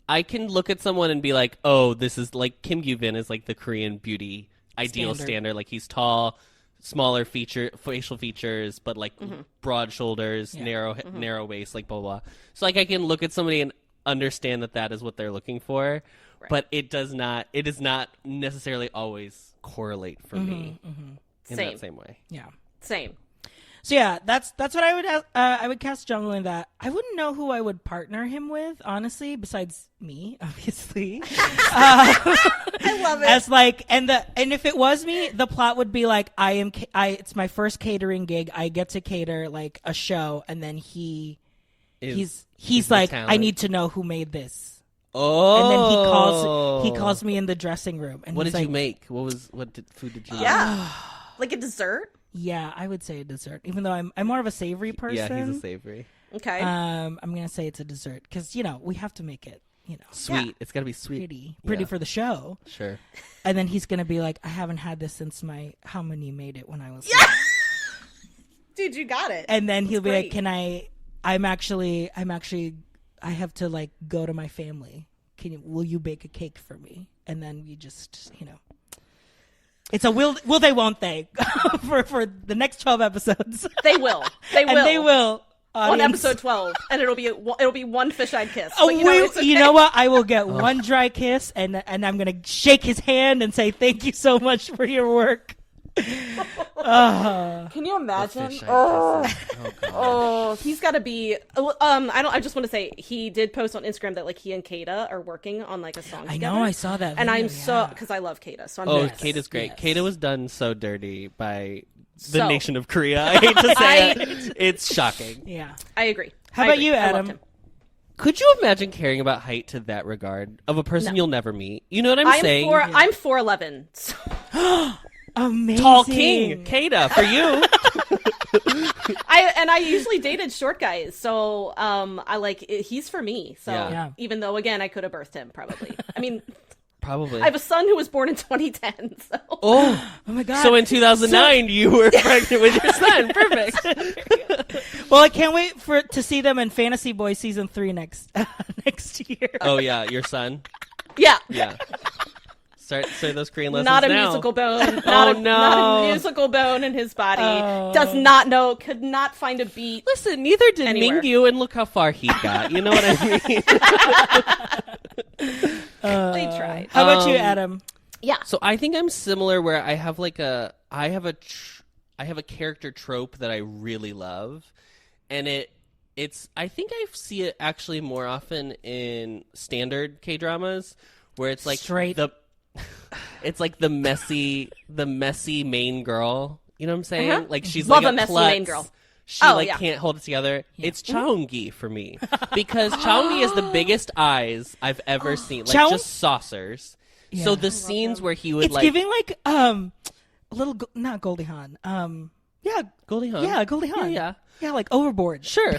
I can look at someone and be like, oh, this is like Kim Gyubin is like the Korean beauty ideal standard. Like he's tall, smaller facial features, but like broad shoulders, narrow waist, like blah, blah. So like I can look at somebody and understand that is what they're looking for, but it is not necessarily always correlate for me in that same way. Yeah. Same. So yeah, that's what I would cast Jungwoo in that. I wouldn't know who I would partner him with, honestly, besides me, obviously. I love it. As like, and if it was me, the plot would be like, it's my first catering gig. I get to cater like a show, and then he's like, I need to know who made this. Oh, and then he calls me in the dressing room. And what he's did like, you make? Food did you make? Yeah. Like a dessert? Yeah, I would say a dessert. Even though I'm more of a savory person. Yeah, he's a savory. Okay. I'm gonna say it's a dessert because we have to make it sweet. Yeah. It's gotta be sweet, pretty for the show. Sure. And then he's gonna be like, I haven't had this since my Harmony made it when I was Dude, you got it. And then he'll be great. like, can I? I'm actually I have to like go to my family. Will you bake a cake for me? And then we just It's a will they won't they for the next 12 episodes. They will. And they will. On episode 12, and it'll be one fish-eyed kiss. Oh, but it's okay. You know what? I will get one dry kiss, and I'm gonna shake his hand and say thank you so much for your work. Can you imagine? Oh, he's got to be. I just want to say he did post on Instagram that like he and Kata are working on like a song together. I know, I saw that. And video, I'm so because I love Kata. So I'm Kata's great. Yes. Kata was done so dirty by the nation of Korea. I hate to say it. It's shocking. Yeah, I agree. How about you, Adam? Could you imagine caring about height to that regard of a person you'll never meet? You know what I'm saying? I'm 4'11". So. Amazing. Tall king, Kata, for you. I usually dated short guys, so I like he's for me. So Yeah. even though again I could have birthed him probably. I mean, Probably. I have a son who was born in 2010. So. Oh my God. So in 2009, you were pregnant with your son. Perfect. Well, I can't wait to see them in Fantasy Boy season 3 next year. Oh yeah, your son. Yeah. Yeah. Start those Korean lessons Not a now. musical bone. Oh, Not a musical bone in his body. Does not know. Could not find a beat. Listen, neither did Anywhere. Mingyu, and look how far he got. You know what I mean? They tried. How about you, Adam? Yeah. So I think I'm similar, where I have a character trope that I really love, and it's I think I see it actually more often in standard K-dramas, where it's like Straight. it's like the messy main girl. You know what I'm saying? Uh-huh. Like she's Love like a messy klutz. main girl. She Oh, yeah. can't hold it together. It's Chaungi for me, because Chaungi has the biggest eyes I've ever seen, like just saucers. Yeah. So the scenes where he would It's giving like a little not Goldie Hawn. Yeah, Goldie Hawn. yeah, Goldie Hawn. Yeah. Yeah, like Overboard. Sure.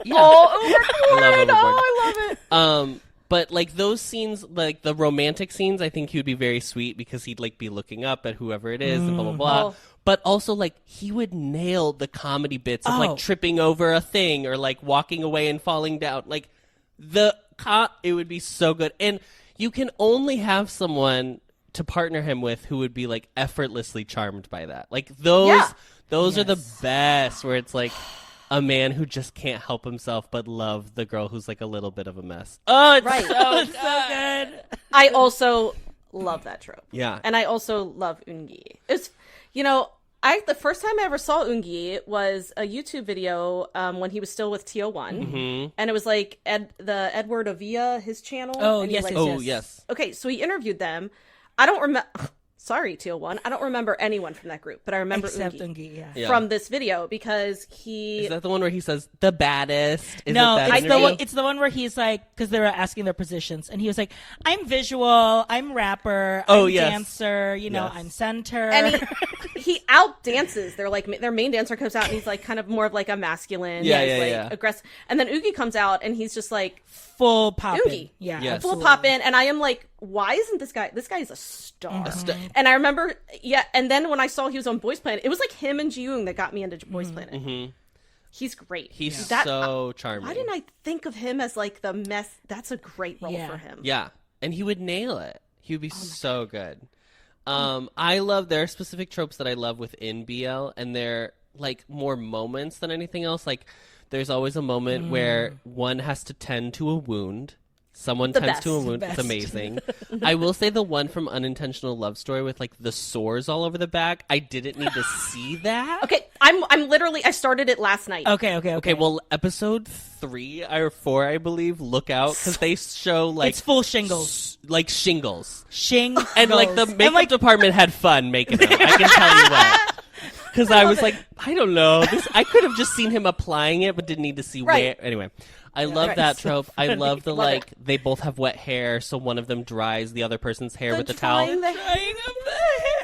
Yeah. Oh, Overboard. I love Overboard. Oh, I love it. But like those scenes, like the romantic scenes, I think he would be very sweet, because he'd like be looking up at whoever it is and blah blah blah. Oh. But also like he would nail the comedy bits of like tripping over a thing or like walking away and falling down. Like it would be so good. And you can only have someone to partner him with who would be like effortlessly charmed by that. Like those are the best, where it's like a man who just can't help himself but love the girl who's like a little bit of a mess. Oh, it's Right. so So good. I also love that trope. Yeah. And I also love Eungi. It's, the first time I ever saw Eungi was a YouTube video when he was still with TO1. Mm-hmm. And it was like the Edward Avia, his channel. Oh, and he, yes, like, yes, Oh, yes. Okay, so he interviewed them. I don't remember. Sorry, TO1. I don't remember anyone from that group, but I remember Except Eungi Ungi, Yeah. from this video because he. Is that the one where he says the baddest? Is No, it that it's interview? it's the one where he's like, because they were asking their positions, and he was like, "I'm visual, I'm rapper, I'm yes. dancer, Yes. I'm center." And he out dances. They're like their main dancer comes out and he's like kind of more of like a masculine, aggressive. And then Oogie comes out and he's just like full pop. Oogie. Yeah, Yes. full absolutely. pop in, and I am like, why isn't this guy? This guy is a star. And I remember, and then when I saw he was on Boys Planet, it was like him and Ji-young that got me into Boys Planet. Mm-hmm. He's great. He's That- so charming. Why didn't I think of him as like the mess? That's a great role Yeah. for him. Yeah, and he would nail it. He would be so good. There are specific tropes that I love within BL, and they're like more moments than anything else. Like there's always a moment where one has to tend to a wound. Someone The tends to a best. wound. The It's best. amazing. I will say the one from Unintentional Love Story with like the sores all over the back. I didn't need to see that. Okay, I'm literally. I started it last night. Okay. Okay, well, episode 3 or 4, I believe. Look out, because they show like It's full shingles. like shingles. Shingles. And like the makeup And, like, department had fun making them. I can tell you what. Because I was like, I don't know. I could have just seen him applying it, but didn't need to see Right. where. Anyway, I love right. that trope. I love the Love it. they both have wet hair, so one of them dries the other person's hair with the drying towel. the hair.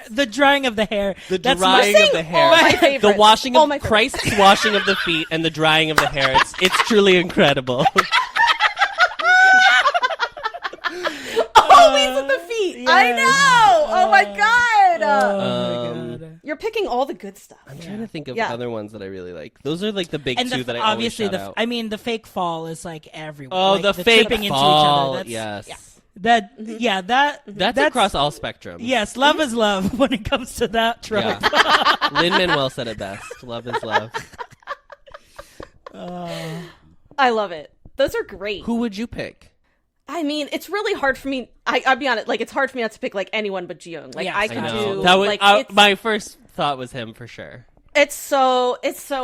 the drying of the hair. The That's drying my- of the hair, all my favorites. the washing All of my favorites. Christ's washing of the feet, and the drying of the hair. It's truly incredible. Always with the feet. I know. Oh my god. Oh my god. You're picking all the good stuff. I'm trying to think of Yeah. other ones that I really like. Those are like the big And two that I always obviously shout out. I mean, the fake fall is like everywhere. Oh, like, the fake tripping fall. into each other. That's, Yes. That's Across all spectrums. Yes, love is love when it comes to that trope. Yeah. Lin-Manuel said it best. Love is love. I love it. Those are great. Who would you pick? I mean, it's really hard for me. I'll be honest. Like, it's hard for me not to pick like anyone but Ji-young. Like, Yes, I I can know. do. That was like, it's, my first thought was him for sure. it's so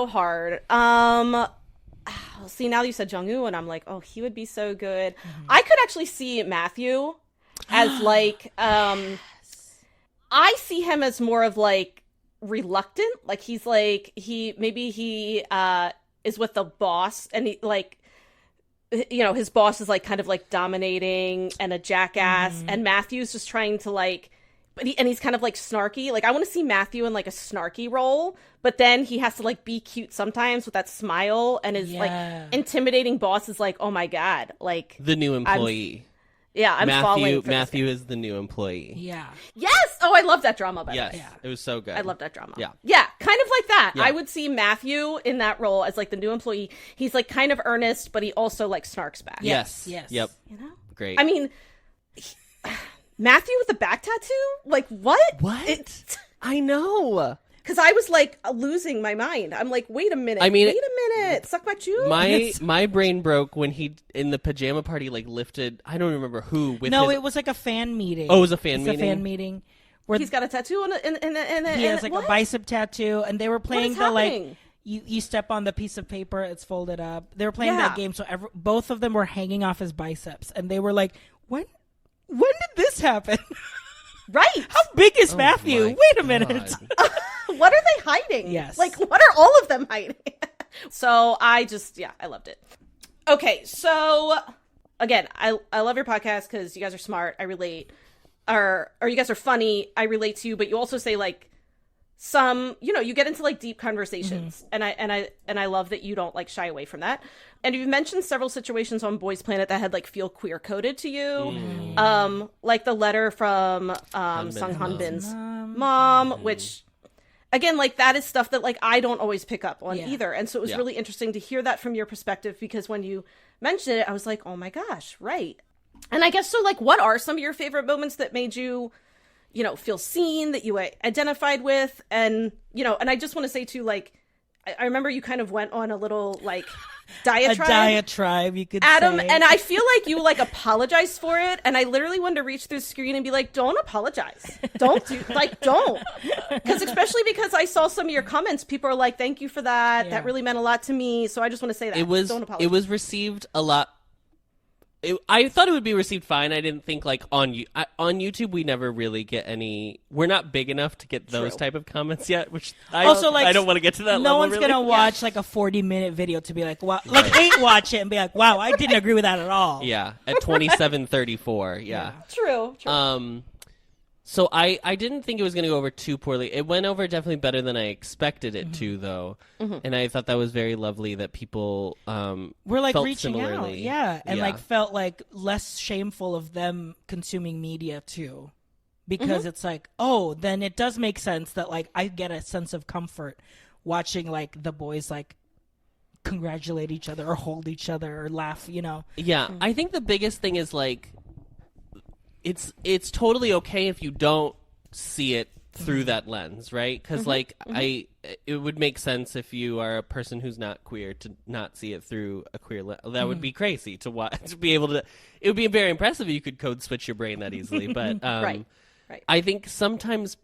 hard. See, now you said Jung-woo, and I'm like, oh, he would be so good. I could actually see Matthew as like, I see him as more of like reluctant. Like he's like he is with the boss, and he like, his boss is like kind of like dominating and a jackass, and Matthew's just trying to like. But he's kind of like snarky. Like I want to see Matthew in like a snarky role, but then he has to like be cute sometimes with that smile, and his like intimidating boss is like, oh my god, like The new employee. I'm falling for Matthew this is the new employee. Yeah. guy. Yes. Oh, I love that drama. By the Yes. way. Yeah. It was so good. I love that drama. Yeah. Yeah, kind of like that. Yeah. I would see Matthew in that role as like the new employee. He's like kind of earnest, but he also like snarks back. Yes. Yes. Yep. You know? Great. I mean, Matthew with the back tattoo? Like, what? What? I know. Because I was like losing my mind. I'm like, wait a minute. Suck my chew. My brain broke when he, in the pajama party, like lifted, I don't remember who. It was like a fan meeting. Oh, it was a fan meeting? A fan meeting. Where he's got a tattoo and he has like a bicep tattoo, and they were playing the like you step on the piece of paper, it's folded up. They were playing that game, so both of them were hanging off his biceps, and they were like, when did this happen? Right? How big is Matthew? Wait a minute. What are they hiding? Yes. Like, what are all of them hiding? So I loved it. Okay, so again, I love your podcast because you guys are smart. I relate. Or you guys are funny. I relate to you, but you also say like some, you get into like deep conversations, and I love that you don't like shy away from that. And you've mentioned several situations on Boys Planet that had like feel queer coded to you, like the letter from Sung Hanbin's mom, which again, like that is stuff that like I don't always pick up on either. And so it was really interesting to hear that from your perspective, because when you mentioned it, I was like, oh my gosh, right. And I guess so, like, what are some of your favorite moments that made you, feel seen, that you identified with? And, and I just want to say, too, like, I remember you kind of went on a little, like, diatribe. A diatribe, you could Adam, say. and I feel like you, like, apologized for it. And I literally wanted to reach through the screen and be like, don't apologize. Don't. Because especially because I saw some of your comments. People are like, thank you for that. Yeah. That really meant a lot to me. So I just want to say that. Don't apologize. It was received a lot. I thought it would be received fine. I didn't think like on YouTube we never really get any. We're not big enough to get those type of comments yet. Which I don't want to get to that. No level, one's really. gonna watch like a 40-minute video to be like, wow, like watch it and be like, wow, I didn't agree with that at all. Yeah, at 27:34. Yeah, true. So I didn't think it was going to go over too poorly. It went over definitely better than I expected it to, though. And I thought that was very lovely that people were like felt reaching similarly. out, and like felt like less shameful of them consuming media too, because it's like, oh, then it does make sense that like I get a sense of comfort watching like the boys like congratulate each other or hold each other or laugh, Yeah, I think the biggest thing is like. It's totally okay if you don't see it through that lens, right? Because it would make sense if you are a person who's not queer to not see it through a queer lens. That would be crazy to watch. To be able to, it would be very impressive if you could code switch your brain that easily. But right. I think sometimes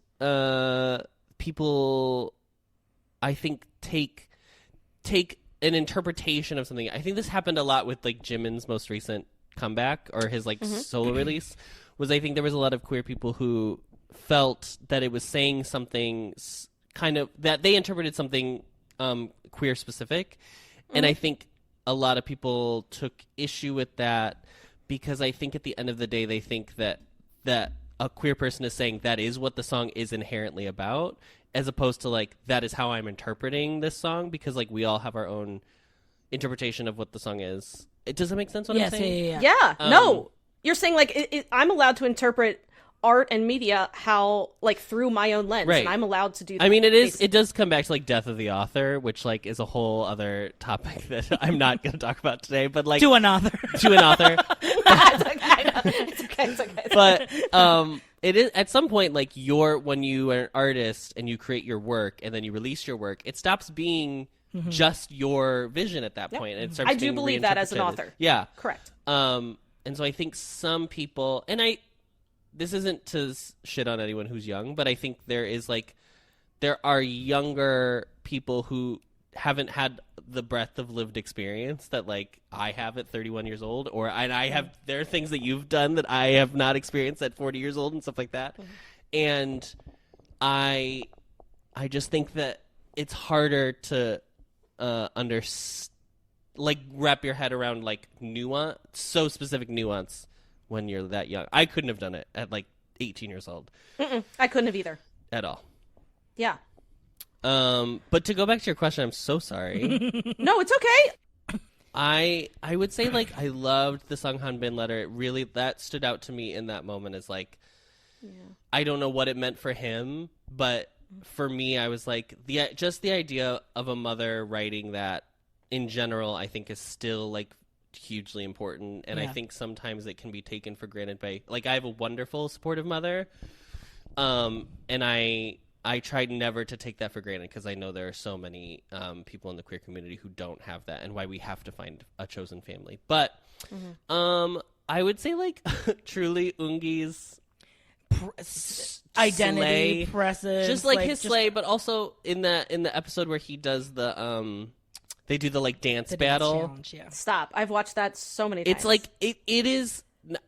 people, I think take an interpretation of something. I think this happened a lot with like Jimin's most recent comeback or his like solo release. Was I think there was a lot of queer people who felt that it was saying something kind of that they interpreted something queer specific, and I think a lot of people took issue with that because I think at the end of the day they think that a queer person is saying that is what the song is inherently about, as opposed to like that is how I'm interpreting this song, because like we all have our own interpretation of what the song is. Does that make sense? What I'm saying? Yeah. No. You're saying like I'm allowed to interpret art and media how like through my own lens, and I'm allowed to do that. I mean, it does come back to like death of the author, which like is a whole other topic that I'm not going to talk about today. But like to an author. It's okay. But it is at some point like when you are an artist and you create your work and then you release your work, it stops being just your vision at that point. And it starts I do believe that as an author. Yeah, correct. And so I think some people, and this isn't to shit on anyone who's young, but I think there are younger people who haven't had the breadth of lived experience that like I have at 31 years old, there are things that you've done that I have not experienced at 40 years old and stuff like that. And I just think that it's harder to wrap your head around like nuance, so specific nuance when you're that young. I couldn't have done it at like 18 years old. I couldn't have either. At all. Yeah. But to go back to your question, I'm so sorry. No, it's okay. I would say like I loved the Sung Hanbin letter. It really, that stood out to me in that moment as like, I don't know what it meant for him, but for me, I was like, the idea of a mother writing that in general, I think is still like hugely important, and I Yeah. think sometimes it can be taken for granted by, like, I have a wonderful supportive mother, and I tried never to take that for granted, because I know there are so many people in the queer community who don't have that, and why we have to find a chosen family. But I would say, like, truly Ungi's Identity, slay, presence, just like his slay, but also in the episode where he does the they do the like dance battle. Challenge, yeah. Stop. I've watched that so many times. It's like it is.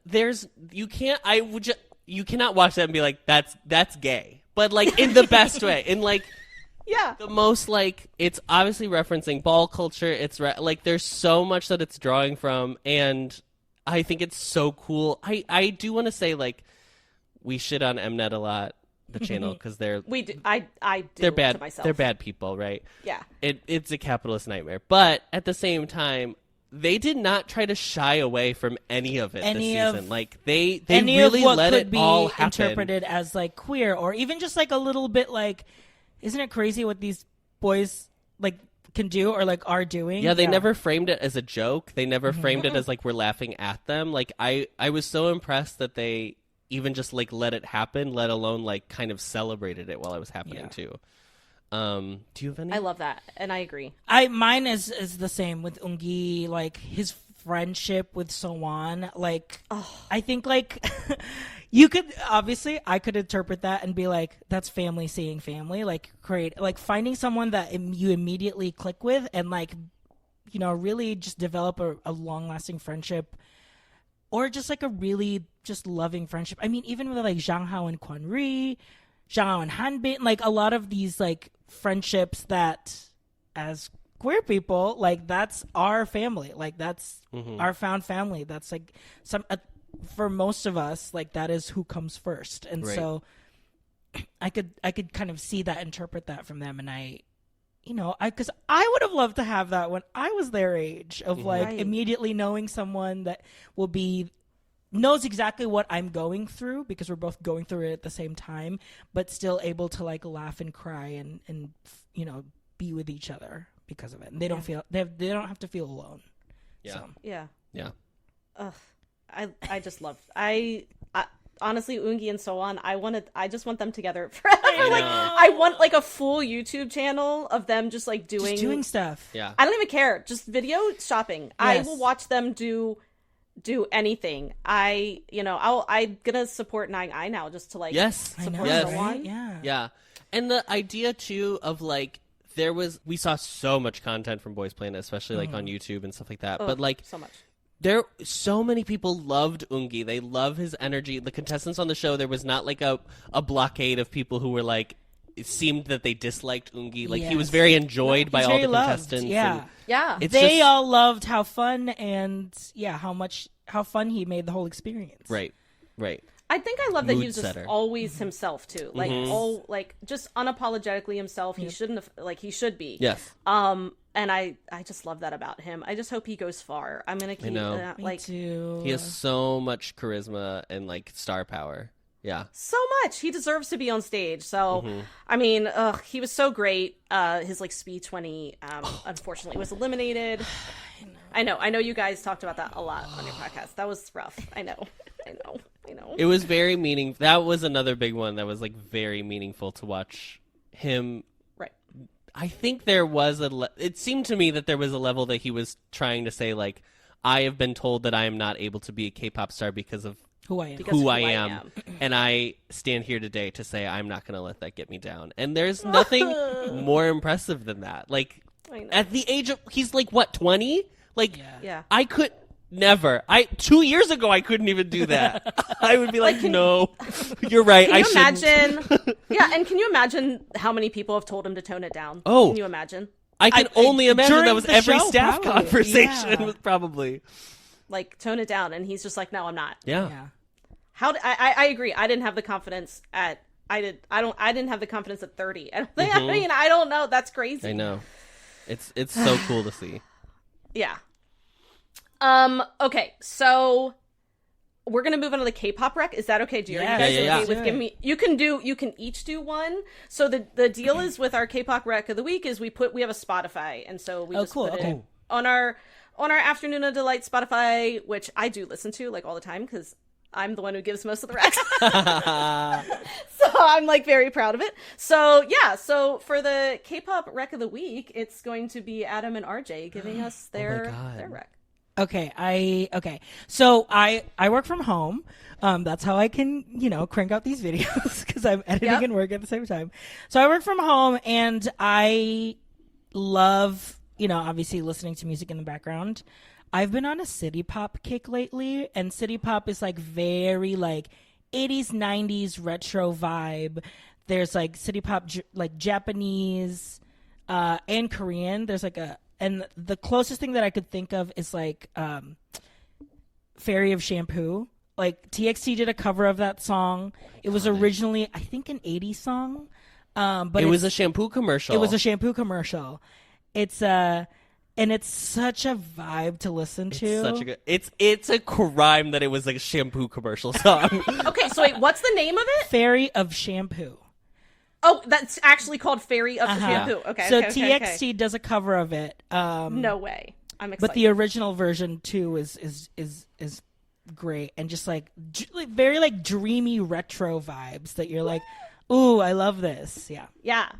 There's you cannot watch that and be like that's gay, but like in the best way, in like yeah, the most like it's obviously referencing ball culture. It's like there's so much that it's drawing from, and I think it's so cool. I do want to say, like, we shit on Mnet a lot, the channel, because we do. I do. They're bad. To myself. They're bad people, right? Yeah. It's a capitalist nightmare, but at the same time, they did not try to shy away from any of it this season. Like they really let it all happen. Interpreted as like queer, or even just like a little bit like, isn't it crazy what these boys like can do or like are doing? Yeah, they never framed it as a joke. They never framed it as like we're laughing at them. Like I was so impressed that they even just like let it happen, let alone like kind of celebrated it while it was happening too. Do you have any? I love that, and I agree. Mine is the same with Ungi, like his friendship with Sowan. Like, I think like you could obviously I could interpret that and be like, that's family seeing family. Like finding someone that you immediately click with and like, you know, really just develop a long lasting friendship, or just like a really just loving friendship. I mean, even with like Zhang Hao and Quan Ri, Zhang Hao and Han Bin, like a lot of these like friendships that as queer people, like that's our family, like that's our found family. That's like for most of us, like that is who comes first. And so I could kind of see that, interpret that from them. And because I would have loved to have that when I was their age of like immediately knowing someone that knows exactly what I'm going through, because we're both going through it at the same time, but still able to like laugh and cry and you know, be with each other because of it. And they don't feel they don't have to feel alone. Yeah. So. Yeah. Yeah. Ugh. I just love I honestly, Ungi and Sowan, I just want them together forever. Like I want like a full YouTube channel of them just like doing stuff. Yeah. I don't even care. Just video shopping. Yes. I will watch them do anything. I'm gonna support 9i now just to like support Sowan. Yeah. And the idea too of like we saw so much content from Boys Planet, especially like on YouTube and stuff like that. But like so much. So many people loved Ungi. They love his energy. The contestants on the show, there was not like a blockade of people who were like, it seemed that they disliked Ungi. Like he was very enjoyed by all the contestants. Yeah. They all loved how fun and how fun he made the whole experience. Right. I think I love that he was just setter. always himself too. Like just unapologetically himself. He he should be. Yes. And I just love that about him. I just hope he goes far. I'm gonna keep Me too. He has so much charisma and like star power. Yeah. So much. He deserves to be on stage. So I mean, he was so great. His like speech when he unfortunately was eliminated. I know you guys talked about that a lot on your podcast. That was rough. I know. It was very meaningful. That was another big one that was like very meaningful to watch him. Right. I think there was it seemed to me that there was a level that he was trying to say like, I have been told that I am not able to be a K-pop star because of who I am. And I stand here today to say I'm not going to let that get me down. And there's nothing more impressive than that. Like at the age of, he's like what, 20? Like I could never. 2 years ago I couldn't even do that. I would be like, no, you're right. Can you imagine? Yeah, and can you imagine how many people have told him to tone it down? Oh, can you imagine? I can only imagine that was every show, staff probably. conversation was probably like tone it down, and he's just like, no, I'm not. Yeah. I agree. I didn't have the confidence I didn't have the confidence at 30. I mean, I don't know. That's crazy. I know. It's so cool to see. Yeah. Okay, so we're gonna move on to the K-pop rec. Is that okay? Do you guys okay with giving me? You can each do one. So the deal is with our K-pop rec of the week is we have a Spotify, and so we put it on on our Afternoona Delight Spotify, which I do listen to like all the time because I'm the one who gives most of the recs. So I'm like very proud of it. So yeah, so for the K-pop rec of the week, it's going to be Adam and RJ giving us their rec. Okay. So I work from home. That's how I can, crank out these videos because I'm editing and working at the same time. So I work from home and I love, obviously listening to music in the background. I've been on a city pop kick lately, and city pop is like very like 80s, 90s retro vibe. There's like city pop, like Japanese, and Korean. There's like and the closest thing that I could think of is like, Fairy of Shampoo. Like TXT did a cover of that song. It was originally, I think, an 80s song. But it was a shampoo commercial. It was a shampoo commercial. And it's such a vibe to listen to. It's such a good. It's a crime that it was like a shampoo commercial song. Okay, so wait, what's the name of it? Fairy of Shampoo. Oh, that's actually called Fairy of Shampoo. Okay. So okay, TXT does a cover of it. No way. I'm excited. But the original version too is great and just like very like dreamy retro vibes that you're like, ooh, I love this. Yeah. Yeah.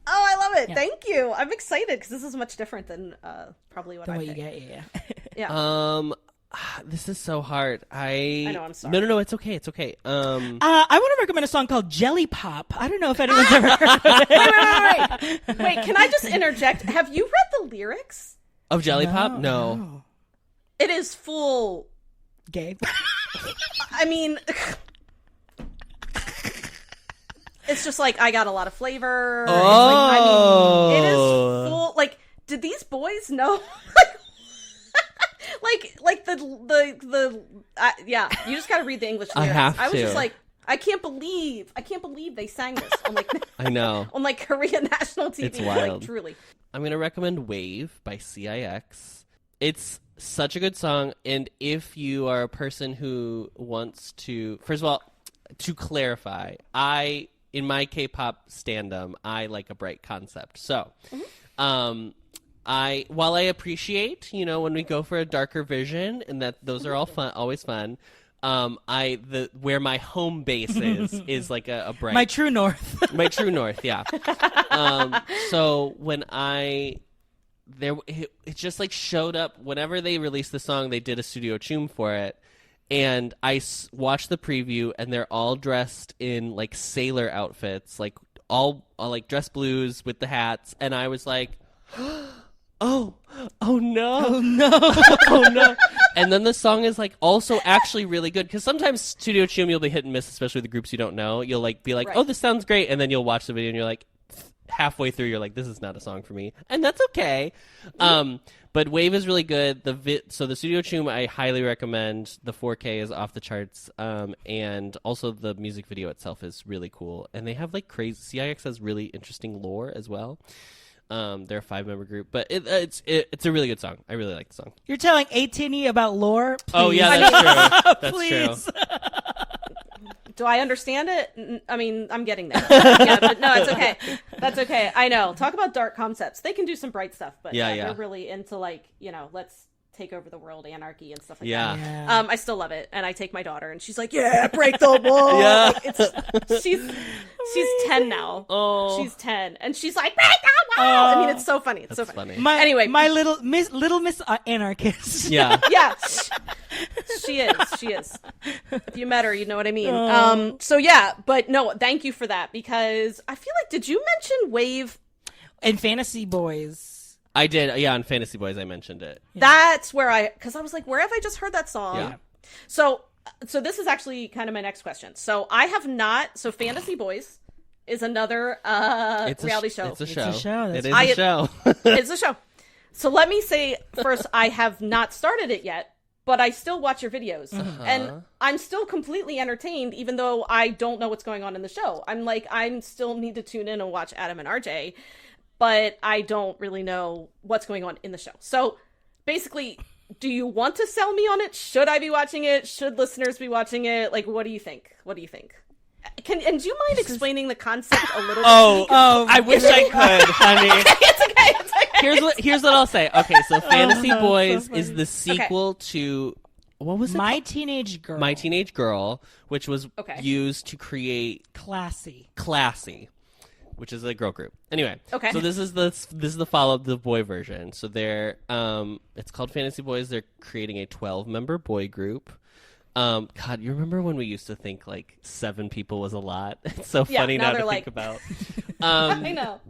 Oh, I love it. Yeah. Thank you. I'm excited because this is much different than probably what you get. Yeah. Yeah. This is so hard. I know. I'm sorry. No. It's okay. It's okay. I want to recommend a song called Jelly Pop. I don't know if anyone's ever heard of it. Wait. Can I just interject? Have you read the lyrics of Jelly Pop? No. It is full gay. I mean. It's just like I got a lot of flavor. Oh, it is full. Like, did these boys know? like the yeah. You just gotta read the English lyrics. I was just like, I can't believe they sang this on like I know on like Korean national TV. It's wild. Like, truly. I'm gonna recommend Wave by CIX. It's such a good song, and if you are a person who wants to, first of all, to clarify, in my K-pop standum, I like a bright concept. So, while I appreciate, when we go for a darker vision, and that those are all fun, always fun. Where my home base is like a bright. My true north. My true north, yeah. So when it just like showed up whenever they released the song, they did a studio tune for it. And I watched the preview, and they're all dressed in like sailor outfits, like all like dress blues with the hats. And I was like, oh no. And then the song is like also actually really good, because sometimes studio tune you'll be hit and miss, especially with the groups you don't know. You'll like be like, oh, this sounds great, and then you'll watch the video and you're like, halfway through you're like, this is not a song for me, and that's okay. But Wave is really good. So the studio tune I highly recommend. The 4K is off the charts, and also the music video itself is really cool. And they have like crazy. CIX has really interesting lore as well. They're a 5-member group, but it's a really good song. I really like the song. You're telling A-Tini about lore? Please. Oh yeah, that's true. That's Please. True. Do I understand it? I mean, I'm getting there. Yeah, but no, it's okay. That's okay. I know. Talk about dark concepts. They can do some bright stuff, but they're really into like, let's take over the world, anarchy and stuff like that. I still love it, and I take my daughter, and she's like, "Yeah, break the wall." Yeah, like, she's 10 now. Oh, she's 10, and she's like, "Break the wall." I mean, it's so funny. It's so funny. Anyway, my little Miss Anarchist. Yeah, yeah. She is. If you met her, you know what I mean. So yeah, but no, thank you for that, because I feel like, did you mention Wave and Fantasy Boys? I did. Yeah, on Fantasy Boys, I mentioned it. Yeah. That's where because I was like, where have I just heard that song? Yeah. So this is actually kind of my next question. So I have not. So Fantasy Boys is another reality show. It's a show. It is a show. It's a show. So let me say first, I have not started it yet, but I still watch your videos, and I'm still completely entertained, even though I don't know what's going on in the show. I'm like, I still need to tune in and watch Adam and RJ, but I don't really know what's going on in the show. So basically, do you want to sell me on it? Should I be watching it? Should listeners be watching it? Like, what do you think? And do you mind explaining the concept a little bit? Oh, I wish I could, honey. It's okay. Here's what I'll say. Okay, so Fantasy Boys so is the sequel to what was it? My called? Teenage Girl. My Teenage Girl, which was used to create Classy, which is a girl group. Anyway, okay. So this is the follow up, the boy version. So they're it's called Fantasy Boys. They're creating a 12-member boy group. God, you remember when we used to think like 7 people was a lot? It's so funny now to think about. I know.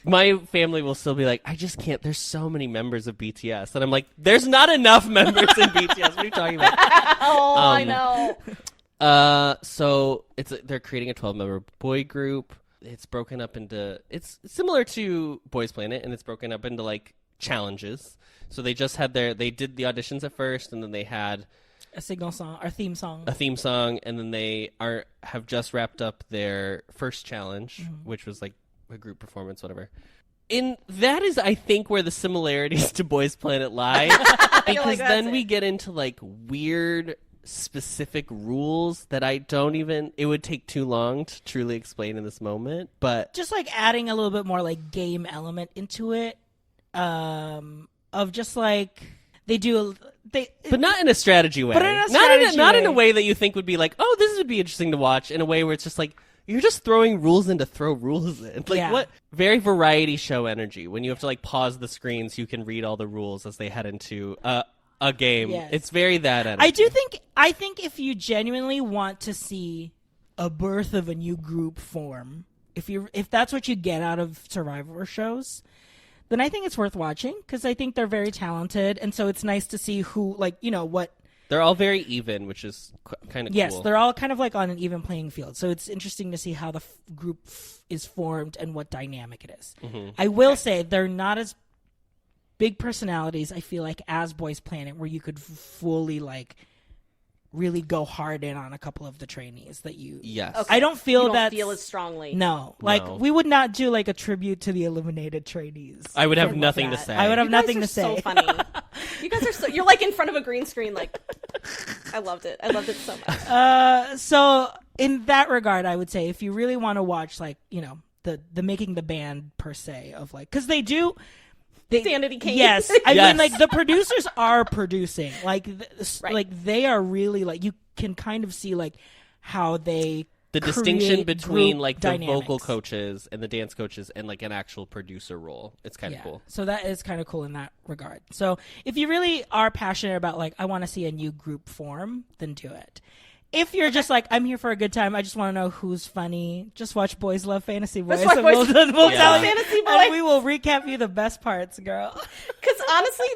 My family will still be like, I just can't. There's so many members of BTS, and I'm like, there's not enough members in BTS. What are you talking about? I know. So they're creating a 12-member boy group. It's broken up into. It's similar to Boys Planet, and it's broken up into like challenges. So they just had they did the auditions at first, and then they had a signal song, our theme song, and then they have just wrapped up their first challenge, which was like a group performance, whatever. And that is, I think, where the similarities to Boys Planet lie, because then we get into like weird specific rules that it would take too long to truly explain in this moment. But just like adding a little bit more like game element into it, of just like but not in a strategy way. But in a strategy not in a way that you think would be like, oh, this would be interesting to watch. In a way where it's just like, you're just throwing rules in to throw rules in. Like what? Very variety show energy. When you have to like pause the screen so you can read all the rules as they head into a game. Yes. It's very that energy. I think if you genuinely want to see a birth of a new group form, if that's what you get out of Survivor shows, then I think it's worth watching, because I think they're very talented, and so it's nice to see who, like, you know, what... They're all very even, which is kind of cool. Yes, they're all kind of like on an even playing field, so it's interesting to see how the group is formed and what dynamic it is. Mm-hmm. I will say they're not as big personalities, I feel like, as Boys Planet, where you could fully, like, really go hard in on a couple of the trainees that you... Yes. Okay. I don't feel you that... feel as strongly. No. Like, we would not do, like, a tribute to the eliminated trainees. I would have nothing to say. I would have nothing to say. You guys are so funny. You guys are so... You're, like, in front of a green screen, like... I loved it. I loved it so much. So, in that regard, I would say, if you really want to watch, like, you know, the making the band, per se, of, like... Because they do... Sanity King. Yes. I mean, like, the producers are producing. Like, like, they are really, like, you can kind of see, like, how they the distinction between, like, the dynamics. vocal coaches and the dance coaches and, like, an actual producer role. It's kind of cool. So that is kind of cool in that regard. So if you really are passionate about, like, I want to see a new group form, then do it. If you're just like, I'm here for a good time, I just want to know who's funny, just watch Boys Love Fantasy Boys. We'll tell you, Fantasy Boys. And we will recap you the best parts, girl. Because honestly,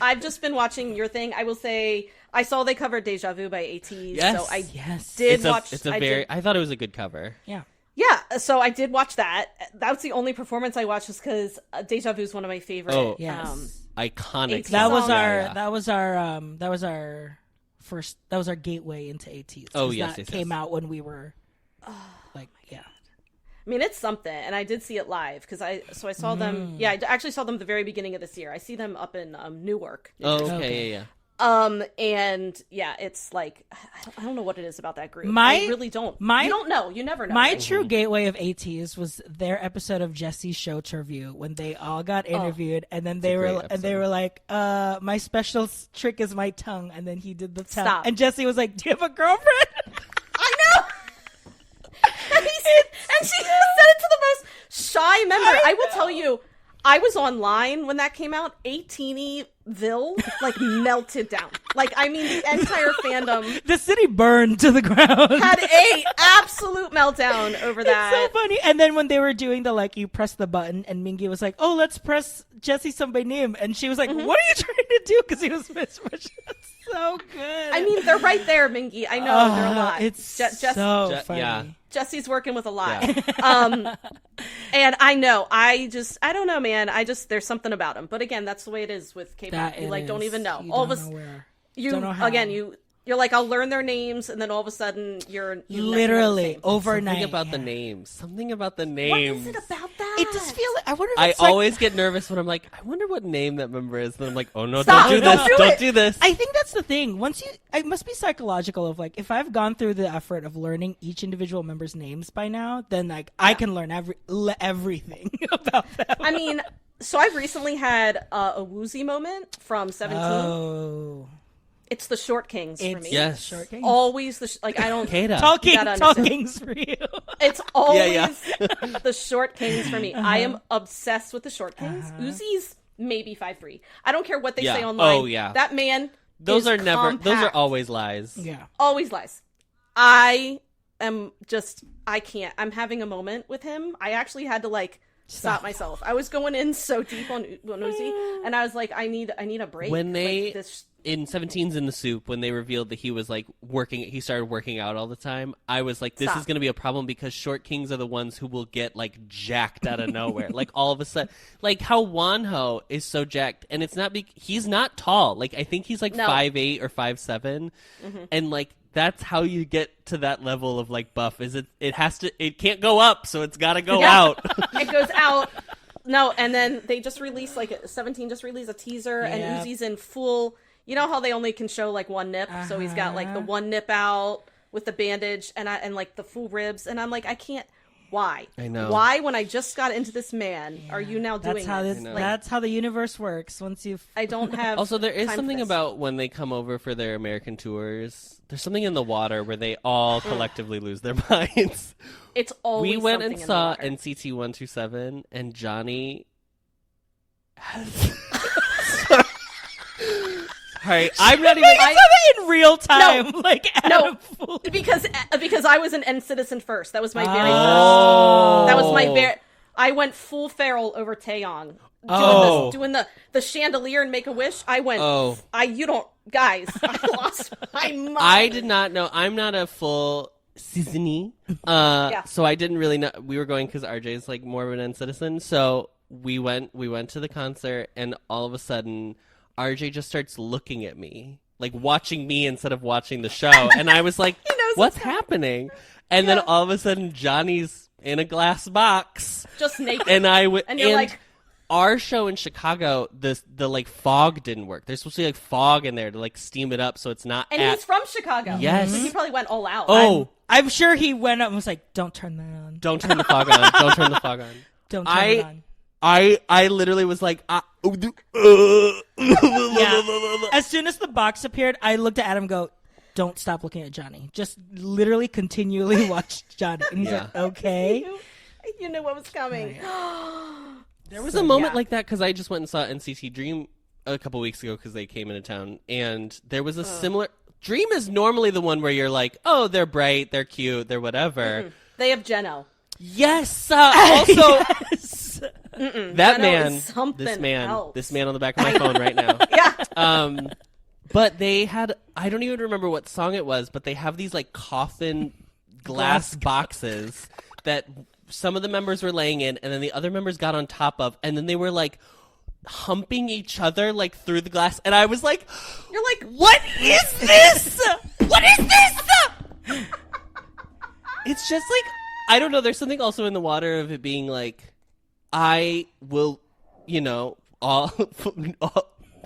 I've just been watching your thing. I will say, I saw they covered Deja Vu by AT. Yes. So I did watch. I thought it was a good cover. Yeah. Yeah, so I did watch that. That was the only performance I watched, just because Deja Vu is one of my favorite. Oh, iconic. That was our gateway into ATs. Oh, yes, that came out when we were like, yeah. I mean, it's something, and I did see it live because I saw them. Yeah, I actually saw them the very beginning of this year. I see them up in Newark. Oh, okay, yeah. And yeah, it's like I don't know what it is about that group. I really don't. You don't know. You never know. My true gateway of ATs was their episode of Jesse's Show Review when they all got interviewed, and then they were like, "My special trick is my tongue," and then he did the tongue, and Jesse was like, "Do you have a girlfriend?" I know. And she said it to the most shy member. I will tell you. I was online when that came out. 18-ville, like, melted down. Like, I mean, the entire fandom. The city burned to the ground. Had a absolute meltdown over that. It's so funny. And then when they were doing the, like, you press the button, and Mingy was like, oh, let's press Jesse some by name. And she was like, what are you trying to do? Because he was mismatched. So good. I mean, they're right there, Mingy. I know, they're a lot. It's so funny. Yeah. Jesse's working with a lot. Yeah. And I know, I don't know, man. There's something about him. But again, that's the way it is with K-pop. You like don't even know. All of us, you're like, I'll learn their names, and then all of a sudden you literally overnight. Something about the names. What is it about that? It just feels like, I wonder if I it's always get nervous when I'm like, I wonder what name that member is. Then I'm like, oh no, Stop. don't do this. I think that's the thing. It must be psychological of like, if I've gone through the effort of learning each individual member's names by now, then like I can learn everything about them. I mean, So I've recently had a woozy moment from 17. Oh. It's the short kings for me. Yes. Short Kings. Always I don't. Kata. Talkings for you. It's always Yeah. the short kings for me. I am obsessed with the short kings. Uzi's maybe 5'3". I don't care what they say online. Oh, yeah. That man Those is are never. compact. Those are always lies. Yeah. Always lies. I can't. I'm having a moment with him. I actually had to like stop myself. I was going in so deep on Uzi, and I was like, I need a break. When they like, this in 17's in the Soup, when they revealed that he was like he started working out all the time, I was like, this Stop. is going to be a problem because short kings are the ones who will get like jacked out of nowhere. Like all of a sudden, like how Wonho is so jacked, and it's not he's not tall. Like I think he's like 5'8" or 5'7", and like that's how you get to that level of like buff. Is it can't go up, so it's got to go out. It goes out. No, and then they just released 17 just released a teaser, and Uzi's in full. You know how they only can show like one nip, so he's got like the one nip out with the bandage and like the full ribs, and I'm like, I can't. Why? I know. Why, when I just got into this man, are you now doing this? That's how the universe works. Once you've, I don't have. Also, there is time something for this. about when they come over for their American tours. There's something in the water where they all collectively lose their minds. It's always We went something and in saw the water. NCT 127, and Johnny has. Sorry, I'm not even. I saw that in real time. No. Like No, fully. because I was an N citizen first. That was my very first. Oh. That was my very. I went full feral over Taeyong. Doing the chandelier and Make a Wish. I went. Oh. You don't, guys. I lost my mind. I did not know. I'm not a full seasony. So I didn't really know. We were going because RJ is like more of an N citizen. So we went to the concert, and all of a sudden, RJ just starts looking at me, like watching me instead of watching the show. And I was like, what's happening? And then all of a sudden, Johnny's in a glass box. Just naked. And you're like, our show in Chicago, the like fog didn't work. There's supposed to be like fog in there to like steam it up so it's not. And he's from Chicago. Yes. So he probably went all out. Oh, I'm sure he went up and was like, "Don't turn that on. don't turn the fog on. Don't turn the fog on. Don't turn it on." I literally was like, As soon as the box appeared, I looked at Adam and go, "Don't stop looking at Johnny. Just literally continually watch Johnny." And he's like, "Okay." You knew what was coming. There was a moment like that because I just went and saw NCT Dream a couple weeks ago because they came into town, and there was a similar. Dream is normally the one where you're like, oh, they're bright, they're cute, they're whatever. They have Jeno. Yes. Also, Yes. that Jeno man, is something else. this man on the back of my phone right now. Yeah. But they had, I don't even remember what song it was, but they have these like coffin glass boxes that some of the members were laying in, and then the other members got on top of, and then they were like humping each other like through the glass, and I was like, You're like, what is this? What is this? It's just like, I don't know, there's something also in the water of it being like, I will, all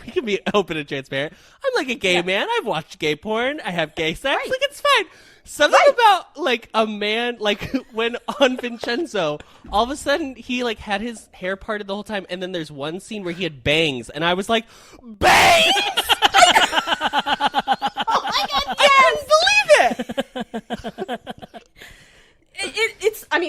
we can be open and transparent. I'm like a gay man. I've watched gay porn. I have gay sex. Right. Like, it's fine. Something about, like, a man, like, when on Vincenzo, all of a sudden, he, like, had his hair parted the whole time, and then there's one scene where he had bangs, and I was like, bangs! oh my God, yes! I couldn't believe it!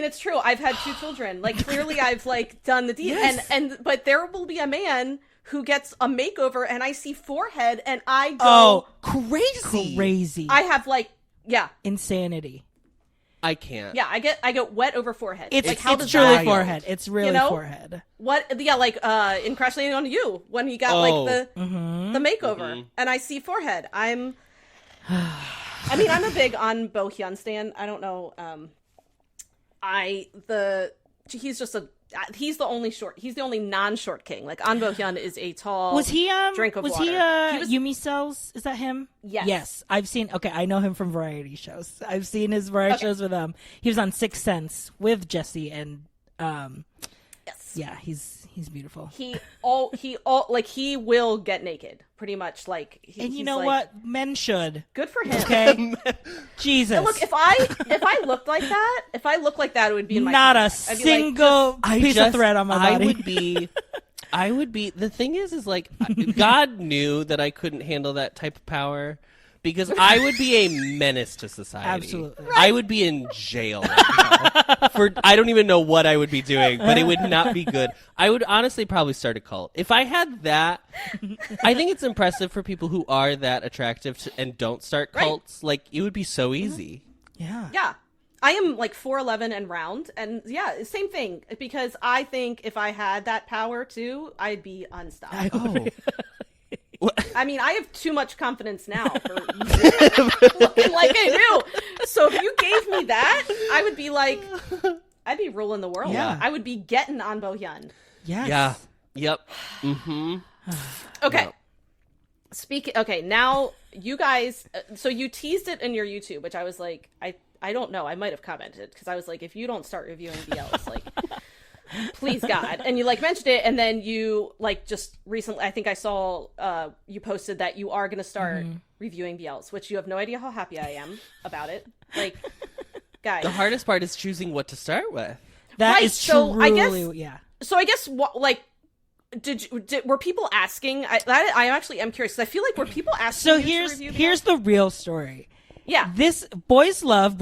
It's true. I've had 2 children. Like, clearly I've, like, done the deed. Yes. But there will be a man who gets a makeover, and I see forehead, and I go... Crazy. I have, like... Yeah. Insanity. I can't. Yeah, I get wet over forehead. It's, like, how it's does truly that forehead. It's really forehead. What? Yeah, like in Crash Landing on You, when he got like the makeover, and I see forehead. I'm a big On Bo Hyun stan. I don't know. He's the only non-short king. Like An Bo Hyun is a tall drink of water. He Yumi Cells? Is that him? Yes. Yes. I've seen, I know him from variety shows. I've seen his variety shows with he was on Sixth Sense with Jesse and yes. Yeah, he's beautiful. He will get naked pretty much. Like, and you know what? Men should. Good for him. Okay. Jesus. And look, if I looked like that, it would be in my not contract. a single piece of thread on my body. I would be I would be. The thing is like, God knew that I couldn't handle that type of power. Because I would be a menace to society. Absolutely. I would be in jail right now for I don't even know what I would be doing, but it would not be good. I would honestly probably start a cult. If I had that, I think it's impressive for people who are that attractive and don't start cults. Like, it would be so easy. Yeah. Yeah. I am like 4'11" and round, and yeah, same thing. Because I think if I had that power too, I'd be unstoppable. I mean, I have too much confidence now for looking like I do. So if you gave me that, I would be like, I'd be ruling the world. Yeah. I would be getting on Bohyun. Yes. Yeah. Yep. Mm-hmm. Okay. Okay, now you guys, so you teased it in your YouTube, which I was like, I don't know. I might have commented because I was like, if you don't start reviewing BLs, like, please God. And you like mentioned it, and then you like just recently, I think I saw you posted that you are going to start reviewing BLs, which you have no idea how happy I am about it. Like, guys, The hardest part is choosing what to start with. That is so truly, I guess, yeah. So I guess what like. Were people asking? I actually am curious because I feel like were people asking? So you to review here's the real story. Yeah, This Boys Love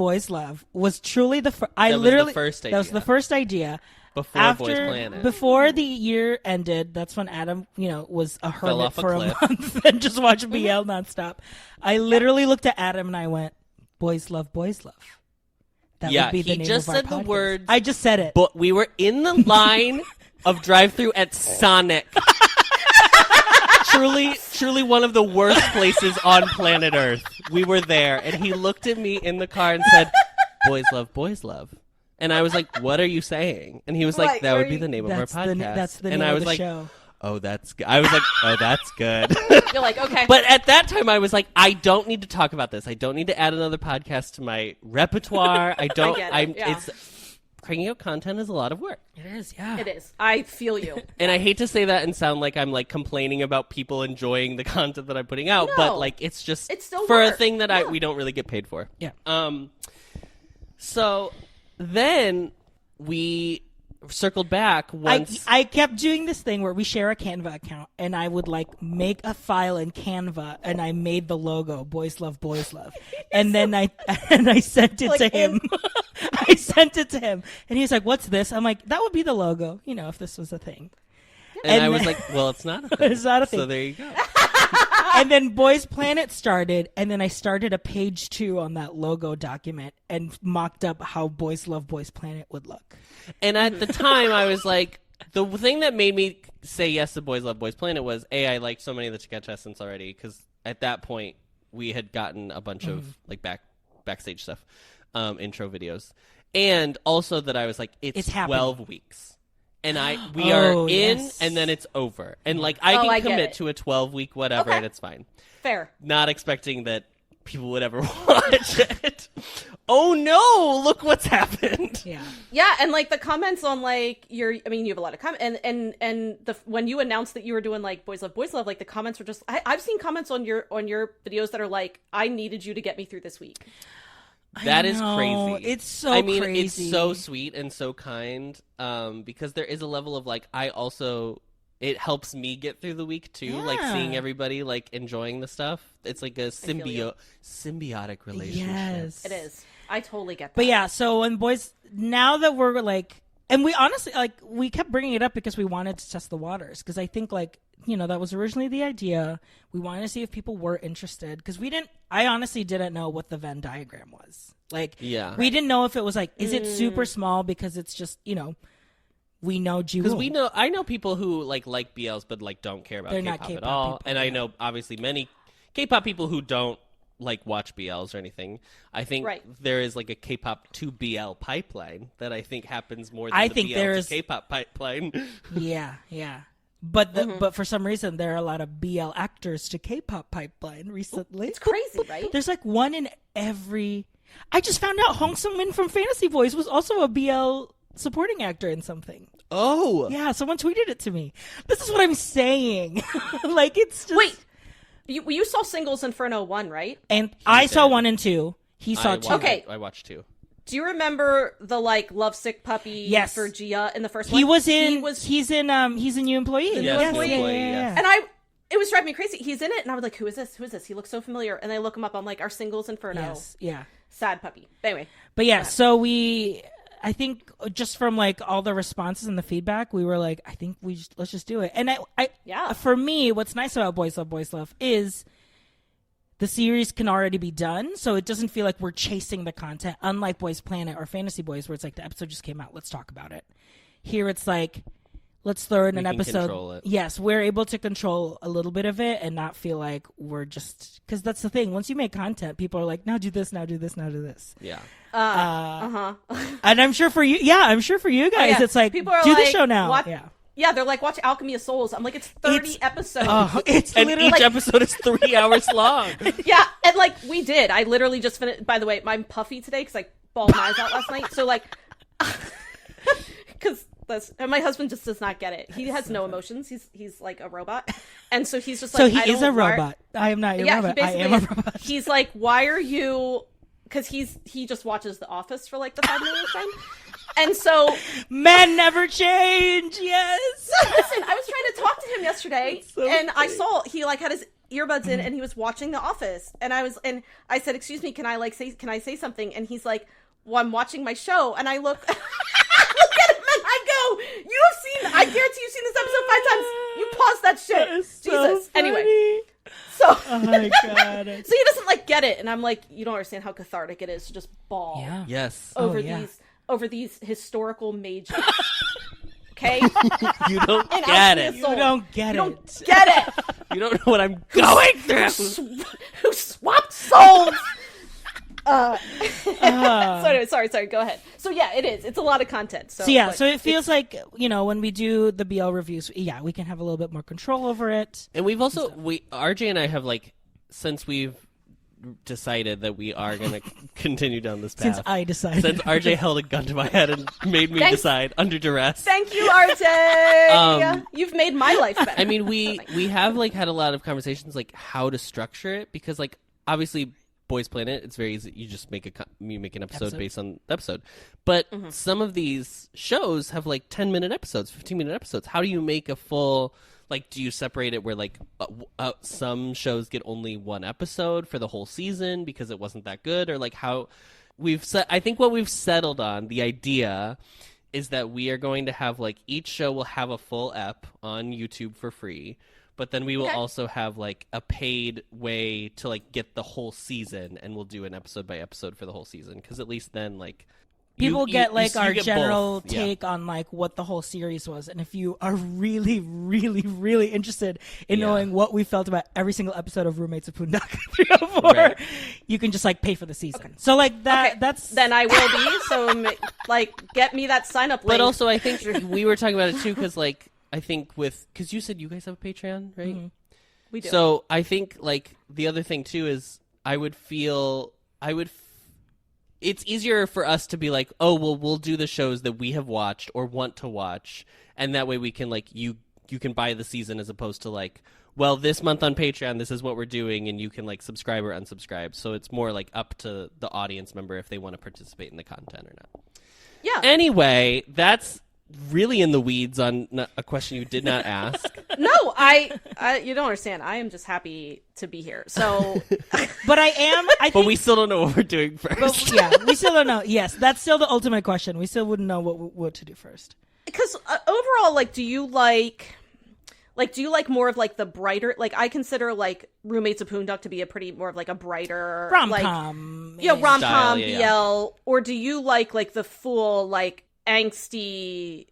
was truly the first. That was the first idea. Before Boys Planet. Before the year ended, that's when Adam, was a hermit off a for a cliff. month and just watched BL nonstop. I literally looked at Adam and I went, "Boys Love, Boys Love." That would be the he name just of our said the podcast. words. I just said it. But we were in the line of drive-through at Sonic. Truly one of the worst places on planet Earth. We were there, and he looked at me in the car and said, "Boys love, boys love." And I was like, "What are you saying?" And he was like, "That would be the name of our podcast." That's the name and I of was the like, show. "Oh, that's good." I was like, "Oh, that's good." you're like, okay, But at that time, I was like, I don't need to talk about this. I don't need to add another podcast to my repertoire. I don't. I get it, yeah. It's cranking out content is a lot of work. It is, yeah. it is. I feel you. And I hate to say that and sound like I'm like complaining about people enjoying the content that I'm putting out, No. but like it's still for work. a thing that Yeah. we don't really get paid for. Yeah. So then we circled back once. I kept doing this thing where we share a Canva account, and I would like make a file in Canva, and I made the logo "Boys Love, Boys Love," and then I sent it to him. I sent it to him, and he's like, "What's this?" I'm like, "That would be the logo, if this was a thing." and I and was then- like, well, it's not a thing. It's not a thing. So there you go. And then Boys Planet started, and then I started a page 2 on that logo document and mocked up how Boys Love, Boys Planet would look. And at the time, I was like, the thing that made me say yes to Boys Love Boys Planet was, I liked so many of the contestants already, because at that point, we had gotten a bunch of like backstage stuff, intro videos. And also that I was like, it's 12 weeks. And we are in, yes. and then it's over. And like, I I can get commit it. to a 12-week whatever, Okay. and it's fine. Fair. Not expecting that people would ever watch it. Oh no, look what's happened. Yeah. Yeah, and like the comments on like you have a lot of comments, and when you announced that you were doing like Boys Love, like the comments were just I've seen comments on your videos that are like, I needed you to get me through this week. That is know. crazy. It's so crazy. It's crazy. so sweet and so kind. Because there is a level of like, it helps me get through the week too. Like seeing everybody like enjoying the stuff. It's like a symbiotic relationship. Yes. It is. I totally get that. But yeah, so when now that we're like, and we honestly, like, we kept bringing it up because we wanted to test the waters. Because I think, like, that was originally the idea. We wanted to see if people were interested. Because I honestly didn't know what the Venn diagram was. Like, we didn't know if it was like, is it super small because it's just, we know Jewel. Because I know people who like BLs but like don't care about They're K-pop, not K-pop at all. people, And I know obviously many K-pop people who don't like watch BLs or anything. I think there is like a K-pop to BL pipeline that I think happens more than the BL to K-pop pipeline. Yeah. But for some reason there are a lot of BL actors to K-pop pipeline recently. It's crazy, right? There's like one in every. I just found out Hong Sung-min from Fantasy Boys was also a BL supporting actor in something. Oh. Yeah, someone tweeted it to me. This is what I'm saying. Like, it's just... Wait, you saw Singles Inferno 1, right? And I saw 1 and 2. He saw 2. Okay. I watched 2. Do you remember the like lovesick puppy Yes. for Gia in the first He one? was in. He's in New Employee. Yes, New Employee, yeah. And it was driving me crazy. He's in it, and I was like, "Who is this? Who is this? He looks so familiar." And I look him up. I'm like, "Our Singles Inferno." Yes. Yeah. Sad puppy. But anyway. But yeah, so I think just from like all the responses and the feedback, we were like, I think let's just do it. And for me, what's nice about Boys Love is the series can already be done, so it doesn't feel like we're chasing the content, unlike Boys Planet or Fantasy Boys, where it's like the episode just came out, let's talk about it. Here it's like, let's throw in an episode. Control it. Yes, we're able to control a little bit of it and not feel like we're just, because that's the thing. Once you make content, people are like, now do this, now do this, now do this. Yeah. And I'm sure for you, guys, it's like, people are do like, the show now. What? Yeah. Yeah, they're like, watch Alchemy of Souls. I'm like, it's 30 episodes. It's And literally each episode is 3 hours long. Yeah, and like we did. I literally just finished. By the way, I'm puffy today because I bawled my eyes out last night. So like, because my husband just does not get it. He has no emotions. He's like a robot, and so he's just like. So he is a robot. I am not a robot. I am a robot. He's like, why are you? Because he just watches The Office for like the 5 millionth time. And so men never change. Yes. Listen, I was trying to talk to him yesterday, so and funny. I saw he like had his earbuds in, and he was watching The Office, and I said, "Excuse me, can I say something?" And he's like, "Well, I'm watching my show," and I look, look at him, and I go, I guarantee you've seen this episode 5 times. You pause that shit, That is so Jesus." funny. Anyway, so Oh my god. so he doesn't like get it, and I'm like, you don't understand how cathartic it is to just bawl Yeah. Yes. over these historical mages. Okay? You don't And get Alchemy it. of You Souls. don't get You it. don't get it. You don't know what I'm going through. Who swapped souls? So anyway, sorry, go ahead. So yeah, it is. It's a lot of content. So So yeah, but so it feels like, when we do the BL reviews, we can have a little bit more control over it. And we've also RJ and I have like, since we've decided that we are going to continue down this path. Since I decided. Since RJ held a gun to my head and made me decide under duress. Thank you, RJ. You've made my life better. I mean, we have like had a lot of conversations like how to structure it, because like obviously Boys Planet, it's very easy. You just make an episode based on the episode. But some of these shows have like 10-minute episodes, 15-minute episodes. How do you make a full, like, do you separate it where like some shows get only one episode for the whole season because it wasn't that good, or like how I think what we've settled on, the idea is that we are going to have like each show will have a full ep on YouTube for free. But then we will also have like a paid way to like get the whole season, and we'll do an episode by episode for the whole season, because at least then like people get like our get general both. take on like what the whole series was, and if you are really, really, really interested in knowing what we felt about every single episode of Roommates of Pundak 304, Right. you can just like pay for the season. So like that. Okay. That's Then I will be. So like, get me that sign up link. But also, I think we were talking about it too, because like I think because you said you guys have a Patreon, right? Mm-hmm. We do. So I think like the other thing too is it's easier for us to be like, oh well, we'll do the shows that we have watched or want to watch, and that way we can like you can buy the season, as opposed to like, well, this month on Patreon this is what we're doing, and you can like subscribe or unsubscribe. So it's more like up to the audience member if they want to participate in the content or not. Yeah. Anyway, that's really in the weeds on a question you did not ask. No, I you don't understand. I am just happy to be here. So, but I think, But we still don't know what we're doing first. but, yeah, we still don't know. Yes, that's still the ultimate question. We still wouldn't know what to do first. because overall, like, do you like more of like the brighter? Like, I consider like Roommates of Poonduck to be a pretty more of like a brighter Rom-com. like, rom-com Style, BL, yeah. or do you like the full like angsty?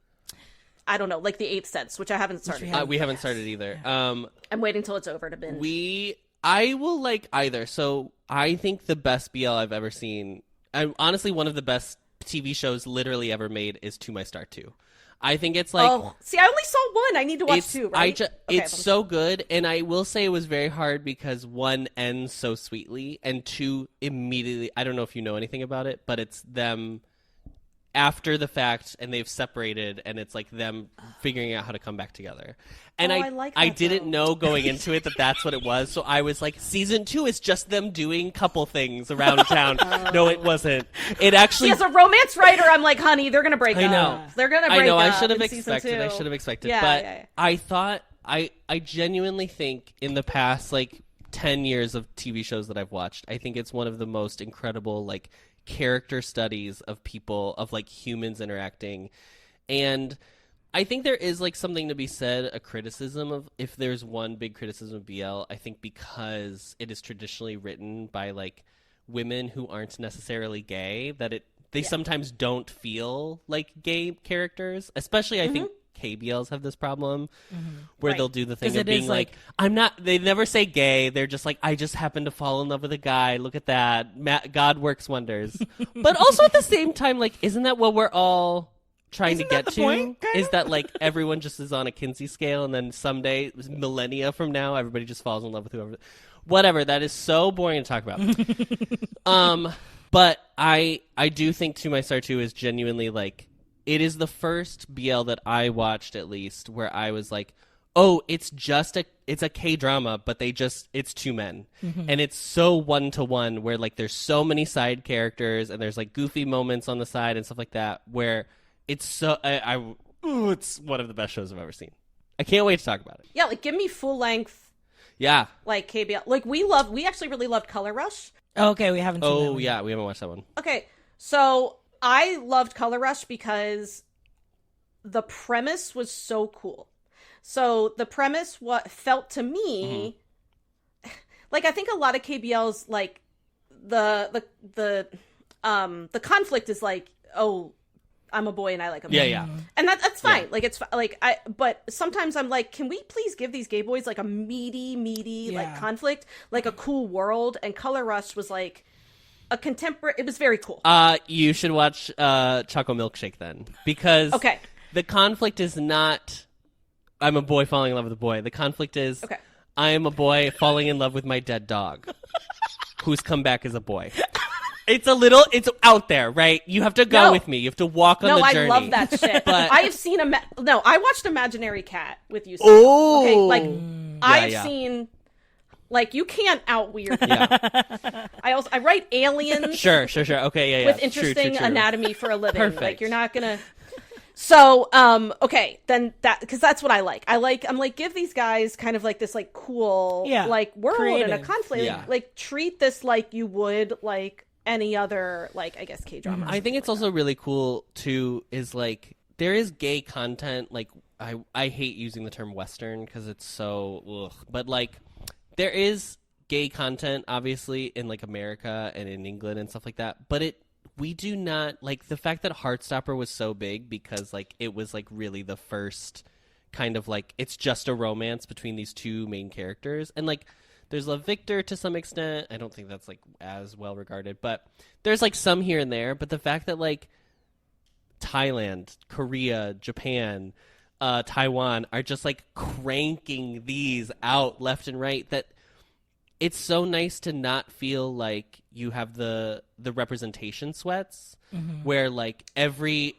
I don't know, like The Eighth Sense, which I haven't started. We haven't started either. I'm waiting till it's over to binge. I will like either. So I think the best BL I've ever seen, and honestly one of the best TV shows literally ever made, is To My Star 2. I think it's like... Oh, see, I only saw one. I need to watch two, right? It's so good, and I will say it was very hard because one ends so sweetly, and two immediately... I don't know if you know anything about it, but it's them after the fact, and they've separated, and it's like them figuring out how to come back together. And I like that, I didn't though. know going into it that that's what it was, so I was like, season 2 is just them doing couple things around town. No, it wasn't. It actually... As a romance writer, I'm like, honey, they're going to break up. I know. They're going to break up. I know, I should have in season expected. 2. I should have expected. Yeah, but yeah. I thought, I genuinely think in the past, like, 10 years of TV shows that I've watched, I think it's one of the most incredible, like, character studies of people, of like humans interacting. And I think there is like something to be said, a criticism of, if there's one big criticism of BL, I think because it is traditionally written by like women who aren't necessarily gay, that they sometimes don't feel like gay characters, especially I think KBLs have this problem where they'll do the thing of being like, I'm not, they never say gay. They're just like, I just happen to fall in love with a guy. Look at that. God works wonders. But also at the same time, like, isn't that what we're all trying to get to? Point, is that like everyone just is on a Kinsey scale, and then someday, millennia from now, everybody just falls in love with whoever. Whatever. That is so boring to talk about. But I do think To My Star 2 is genuinely like, it is the first BL that I watched, at least, where I was like, oh, it's a K-drama, but it's two men. And it's so one-to-one, where like there's so many side characters, and there's like goofy moments on the side and stuff like that, where it's so, it's one of the best shows I've ever seen. I can't wait to talk about it. Yeah, like give me full length. Yeah. Like KBL. Like we actually really loved Color Rush. Okay, we haven't seen that Oh, one. yeah, we haven't watched that one. Okay, so I loved Color Rush because the premise was so cool. So the premise, what felt to me, like I think a lot of KBLs, like the conflict is like, oh, I'm a boy and I like a man. Yeah. And that's fine. Like it's like but sometimes I'm like, can we please give these gay boys like a meaty like conflict, like a cool world? And Color Rush was like a contemporary. It was very cool. You should watch Choco Milkshake then, because the conflict is not I'm a boy falling in love with a boy. The conflict is I am a boy falling in love with my dead dog, who's come back as a boy. It's out there, right? You have to go with me. You have to walk on the journey. No, I love that shit. But I have seen I watched Imaginary Cat with you. Oh, okay, like I've seen. Like you can't out weird me. Yeah. I write aliens. Sure. Okay, yeah. With interesting true. anatomy for a living. Perfect. Like you're not gonna. So, okay, then because that's what I like. I'm like, give these guys kind of like this like cool like world creative. and a conflict. Yeah. Like treat this like you would like any other like I guess K-drama. I think it's also really cool too. Is like there is gay content. Like I hate using the term Western because it's so ugh. But like there is gay content obviously in like America and in England and stuff like that. But we do not like the fact that Heartstopper was so big because like it was like really the first kind of like it's just a romance between these two main characters, and like there's Love Victor to some extent. I don't think that's like as well regarded, but there's like some here and there. But the fact that like Thailand, Korea, Japan, Taiwan are just like cranking these out left and right, that it's so nice to not feel like you have the representation sweats, where like every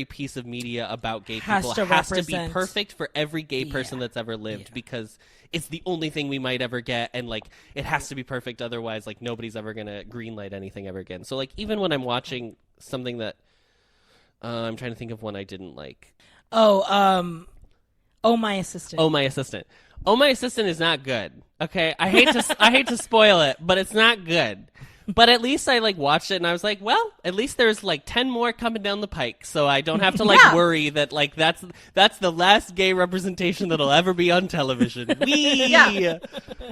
piece of media about gay people has to be perfect for every gay person that's ever lived, because it's the only thing we might ever get, and like it has to be perfect, otherwise like nobody's ever gonna greenlight anything ever again. So like even when I'm watching something that I'm trying to think of one I didn't like. Oh My Assistant. Oh My Assistant. Oh My Assistant is not good. Okay, I hate to spoil it, but it's not good. But at least I like watched it and I was like, well, at least there's like 10 more coming down the pike, so I don't have to like worry that like that's the last gay representation that'll ever be on television. Whee! Yeah.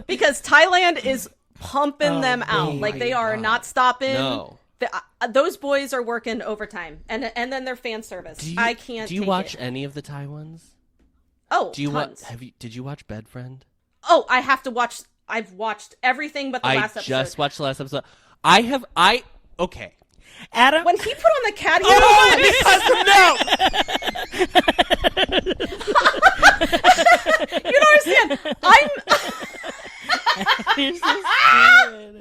Because Thailand is pumping them out. Like they are not stopping. No. Those boys are working overtime, and then their fan service. I can't. Do you watch any of the Thai ones? Oh, do you tons. Did you watch Bed Friend? Oh, I have to watch. I've watched everything but the last episode. I just watched the last episode. Okay. Adam, when he put on the caddy. You don't understand. You're so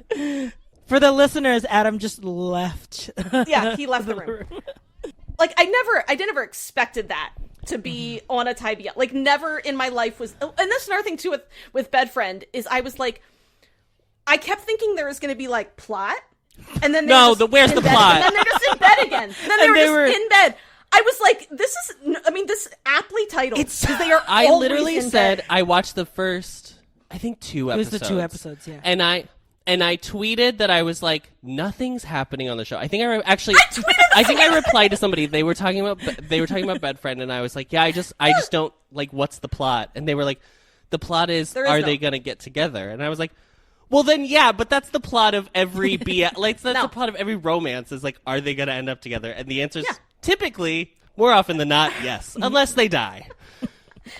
stupid. For the listeners, Adam just left. Yeah, he left the room. like I never expected that to be on a Thai BL. Like never in my life was, and that's another thing too with Bedfriend is I was like, I kept thinking there was going to be like plot, and then where's the plot? And then they're just in bed again. And then they were in bed. I was like, this is aptly titled. Because they are. I always literally in said bed. I watched the first, I think 2 episodes. It was the 2 episodes, yeah. And I tweeted that I was like, nothing's happening on the show. I think I replied to somebody. They were talking about Bedfriend, and I was like, yeah, I just don't like. What's the plot? And they were like, the plot is they gonna get together? And I was like, well then yeah, but that's the plot of every like that's the plot of every romance is like, are they gonna end up together? And the answer is typically, more often than not, yes, unless they die.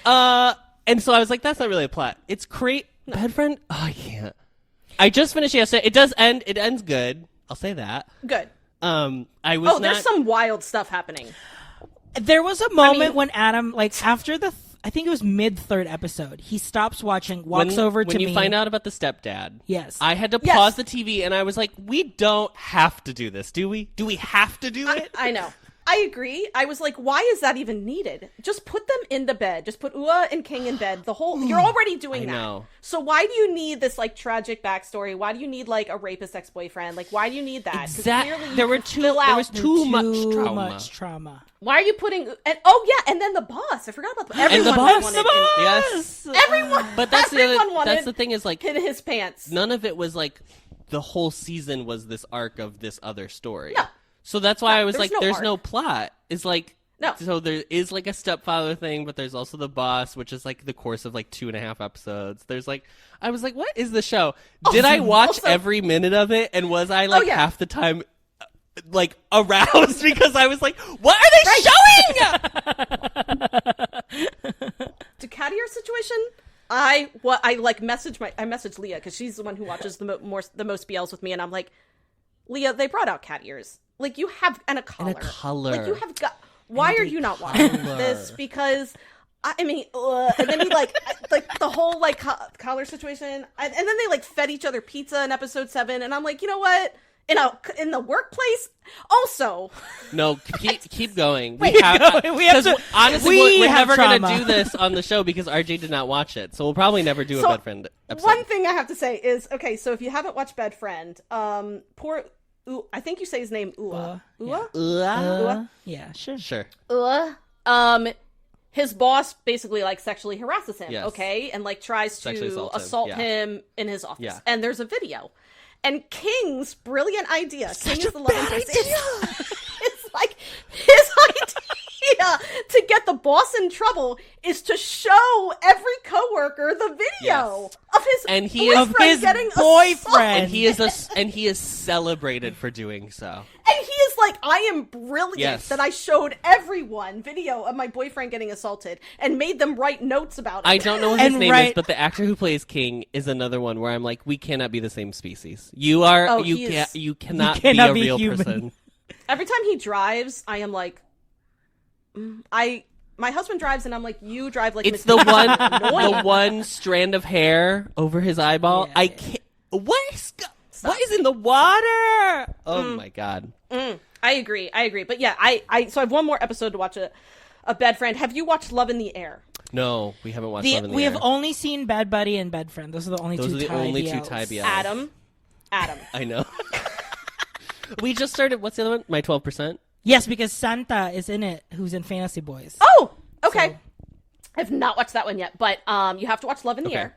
And so I was like, that's not really a plot. It's Bedfriend. Oh, I can't. I just finished yesterday. It does end. It ends good. I'll say that. Good. There's some wild stuff happening. There was a moment when Adam, like after I think it was mid-3rd episode, he stops watching, walks over to me. When you find out about the stepdad, yes, I had to pause the TV, and I was like, we don't have to do this, do we? Do we have to do it? I know. I agree. I was like, why is that even needed? Just put them into bed. Just put Ua and King in bed. You're already doing that. Know. So why do you need this like tragic backstory? Why do you need like a rapist ex-boyfriend? Like, why do you need that? Exactly. There was too much trauma. Why are you putting? And then the boss. I forgot about everyone. Yes. Everyone. But that's the thing is like in his pants. None of it was like the whole season was this arc of this other story. No. So that's why I was like, there's arc. no plot. It's like, no. So there is like a stepfather thing, but there's also the boss, which is like the course of like 2.5 episodes. There's like, I was like, what is the show? Did I watch every minute of it? And was I like half the time like aroused because I was like, what are they showing? The Cattier situation? I messaged Leah because she's the one who watches the most BLs with me, and I'm like, Leah, they brought out cat ears. Like, you have, and a collar. Like, you have got, why are you not watching this? Because, I mean, and then he, like the whole, like, collar situation, and then they, like, fed each other pizza in episode 7, and I'm like, you know what? In the workplace, also. No, keep going. Honestly, we're never going to do this on the show because RJ did not watch it, so we'll probably never do a Bedfriend episode. One thing I have to say is, okay, so if you haven't watched Bedfriend, I think you say his name Ua. Ua? Yeah, sure. Ua. His boss basically like sexually harasses him, yes. Okay, and like tries to assault him in his office. Yeah. And there's a video. And King's brilliant idea. King is the love interest. It's like his idea to get the boss in trouble is to show every coworker the video of his boyfriend getting boyfriend. And he is celebrated for doing so. And he is like, I am brilliant that I showed everyone video of my boyfriend getting assaulted and made them write notes about it. I don't know what his name is, but the actor who plays King is another one where I'm like, we cannot be the same species. You cannot be a real person. Every time he drives, I am like, my husband drives and I'm like, you drive like it's the one strand of hair over his eyeball. Yeah, I can't. What is in the water? Oh my god. I agree. But yeah, so I have one more episode to watch a Bedfriend. Have you watched Love in the Air? No, we haven't watched Love in the Air. We have only seen Bad Buddy and Bedfriend. Those are the only two Thai BLs. Adam. I know. We just started. What's the other one? My 12%. Yes, because Santa is in it, who's in Fantasy Boys. Oh, okay. So. I've not watched that one yet, but you have to watch Love in the Air.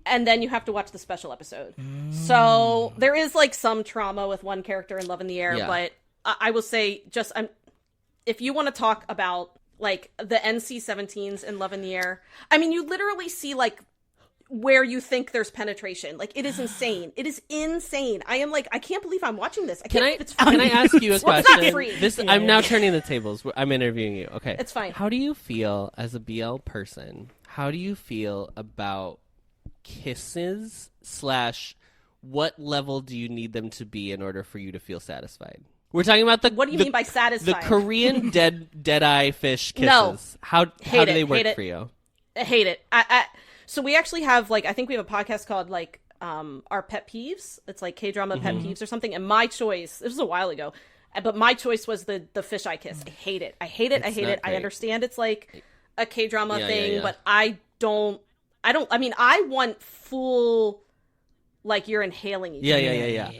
And then you have to watch the special episode. So there is like some trauma with one character in Love in the Air, but I will say if you want to talk about like the NC-17s in Love in the Air, I mean, you literally see like where you think there's penetration. Like, it is insane. It is insane. I am like, I can't believe I'm watching this. Can I ask you a question? It's not free. I'm now turning the tables. I'm interviewing you. Okay. It's fine. How do you feel as a BL person? How do you feel about kisses / what level do you need them to be in order for you to feel satisfied? We're talking about what do you mean by satisfied? The Korean dead eye fish kisses. No. How do they work for you? I hate it. So we actually have like, I think we have a podcast called like our pet peeves. It's like K-drama pet peeves or something. And my choice, this was a while ago, But my choice was the fisheye kiss. I hate it. I hate it. I hate it. Great. I understand it's like a K-drama thing, yeah. but I mean, I want full, like you're inhaling each other. Yeah.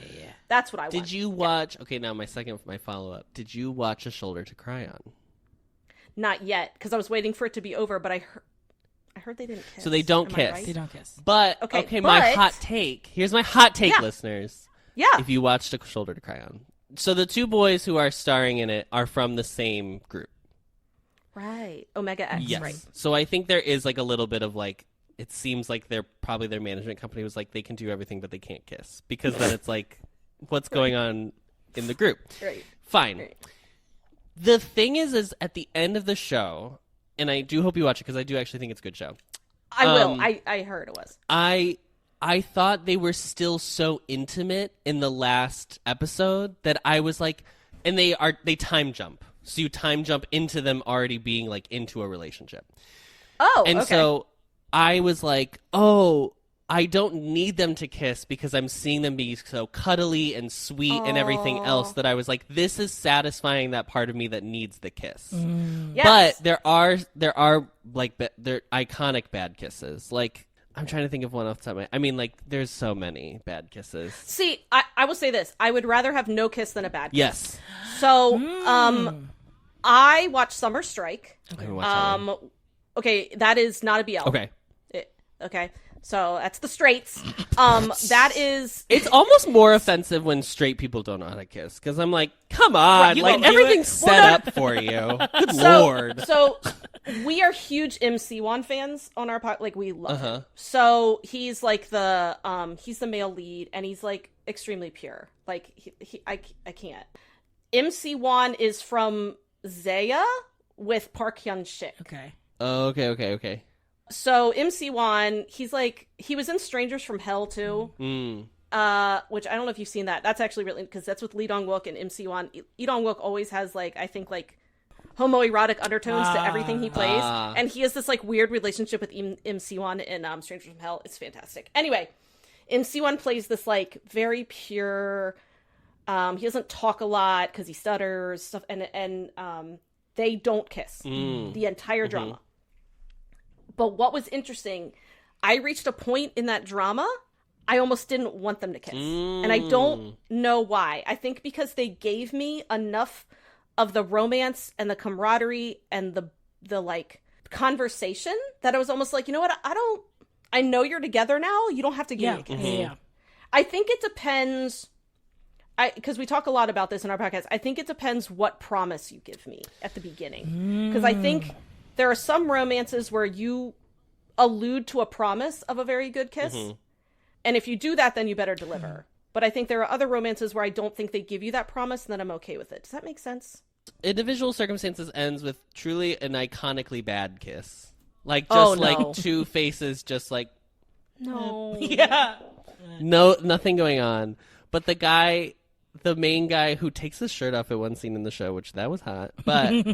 That's what I want. Did you watch? Okay, now my follow up. Did you watch A Shoulder to Cry On? Not yet, because I was waiting for it to be over, but I heard they didn't kiss. So they don't kiss. Right? They don't kiss. But okay, my hot take. Here's my hot take, listeners. Yeah. If you watched A Shoulder to Cry On, so the two boys who are starring in it are from the same group. Right. Omega X. Yes. Right. So I think there is like a little bit of like, it seems like their management company was like, they can do everything, but they can't kiss, because then it's like, what's going on in the group? Right. Fine. Right. The thing is at the end of the show, and I do hope you watch it because I do actually think it's a good show. I will. I heard it was. I thought they were still so intimate in the last episode that I was like, and they time jump. So you time jump into them already being like into a relationship. Oh, and okay. so I was like, oh, I don't need them to kiss because I'm seeing them be so cuddly and sweet and everything else that I was like, this is satisfying that part of me that needs the kiss. Yes. But there are like they're iconic bad kisses. Like, I'm trying to think of one off the top of my... I mean, like, there's so many bad kisses. See, I will say this. I would rather have no kiss than a bad kiss. Yes. So, I watched Summer Strike. Okay. Watch that one. Okay, that is not a BL. Okay. Okay. So, that's the straights. That is... It's almost more offensive when straight people don't know how to kiss, because I'm like, come on, you like, won't do everything's it? set up for you. Good lord. So, we are huge MC1 fans on our podcast. Like, we love him. So, he's like he's the male lead, and he's like extremely pure. Like, I can't. MC1 is from Zaya with Park Hyun-sik. Okay. Oh, okay. So MC1, he was in Strangers from Hell too, which I don't know if you've seen that. That's actually really, because that's with Lee Dong-wook and MC1. Lee Dong-wook always has I think homoerotic undertones to everything he plays, and he has this like weird relationship with MC1 in Strangers from Hell. It's fantastic. Anyway, MC1 plays this like very pure. He doesn't talk a lot because he stutters stuff, and they don't kiss the entire drama. But what was interesting, I reached a point in that drama, I almost didn't want them to kiss. And I don't know why. I think because they gave me enough of the romance and the camaraderie and the like conversation that I was almost like, you know what, I know you're together now, you don't have to give me a kiss. Yeah. I think it depends, because we talk a lot about this in our podcast, I think it depends what promise you give me at the beginning. Because I think there are some romances where you allude to a promise of a very good kiss. And if you do that, then you better deliver. But I think there are other romances where I don't think they give you that promise, and then I'm okay with it. Does that make sense? Individual Circumstances ends with truly an iconically bad kiss. Like, just like two faces, just like... No. Yeah. No, nothing going on. But the main guy who takes his shirt off at one scene in the show, which that was hot, but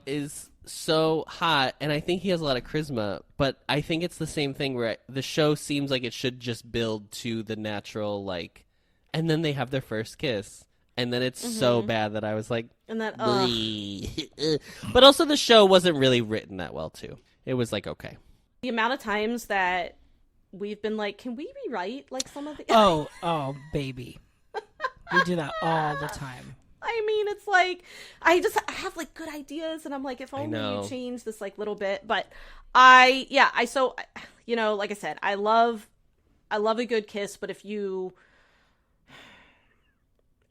is so hot, and I think he has a lot of charisma, but I think it's the same thing where the show seems like it should just build to the natural, like, and then they have their first kiss, and then it's so bad that I was like, And that, but also the show wasn't really written that well, too. It was like, okay. the amount of times that we've been like, can we rewrite like some of the... Oh, baby. We do that all the time. I mean, it's like, I have like good ideas, and I'm like, if only know. you change this like little bit. But so, you know, like I said, I love a good kiss, but if you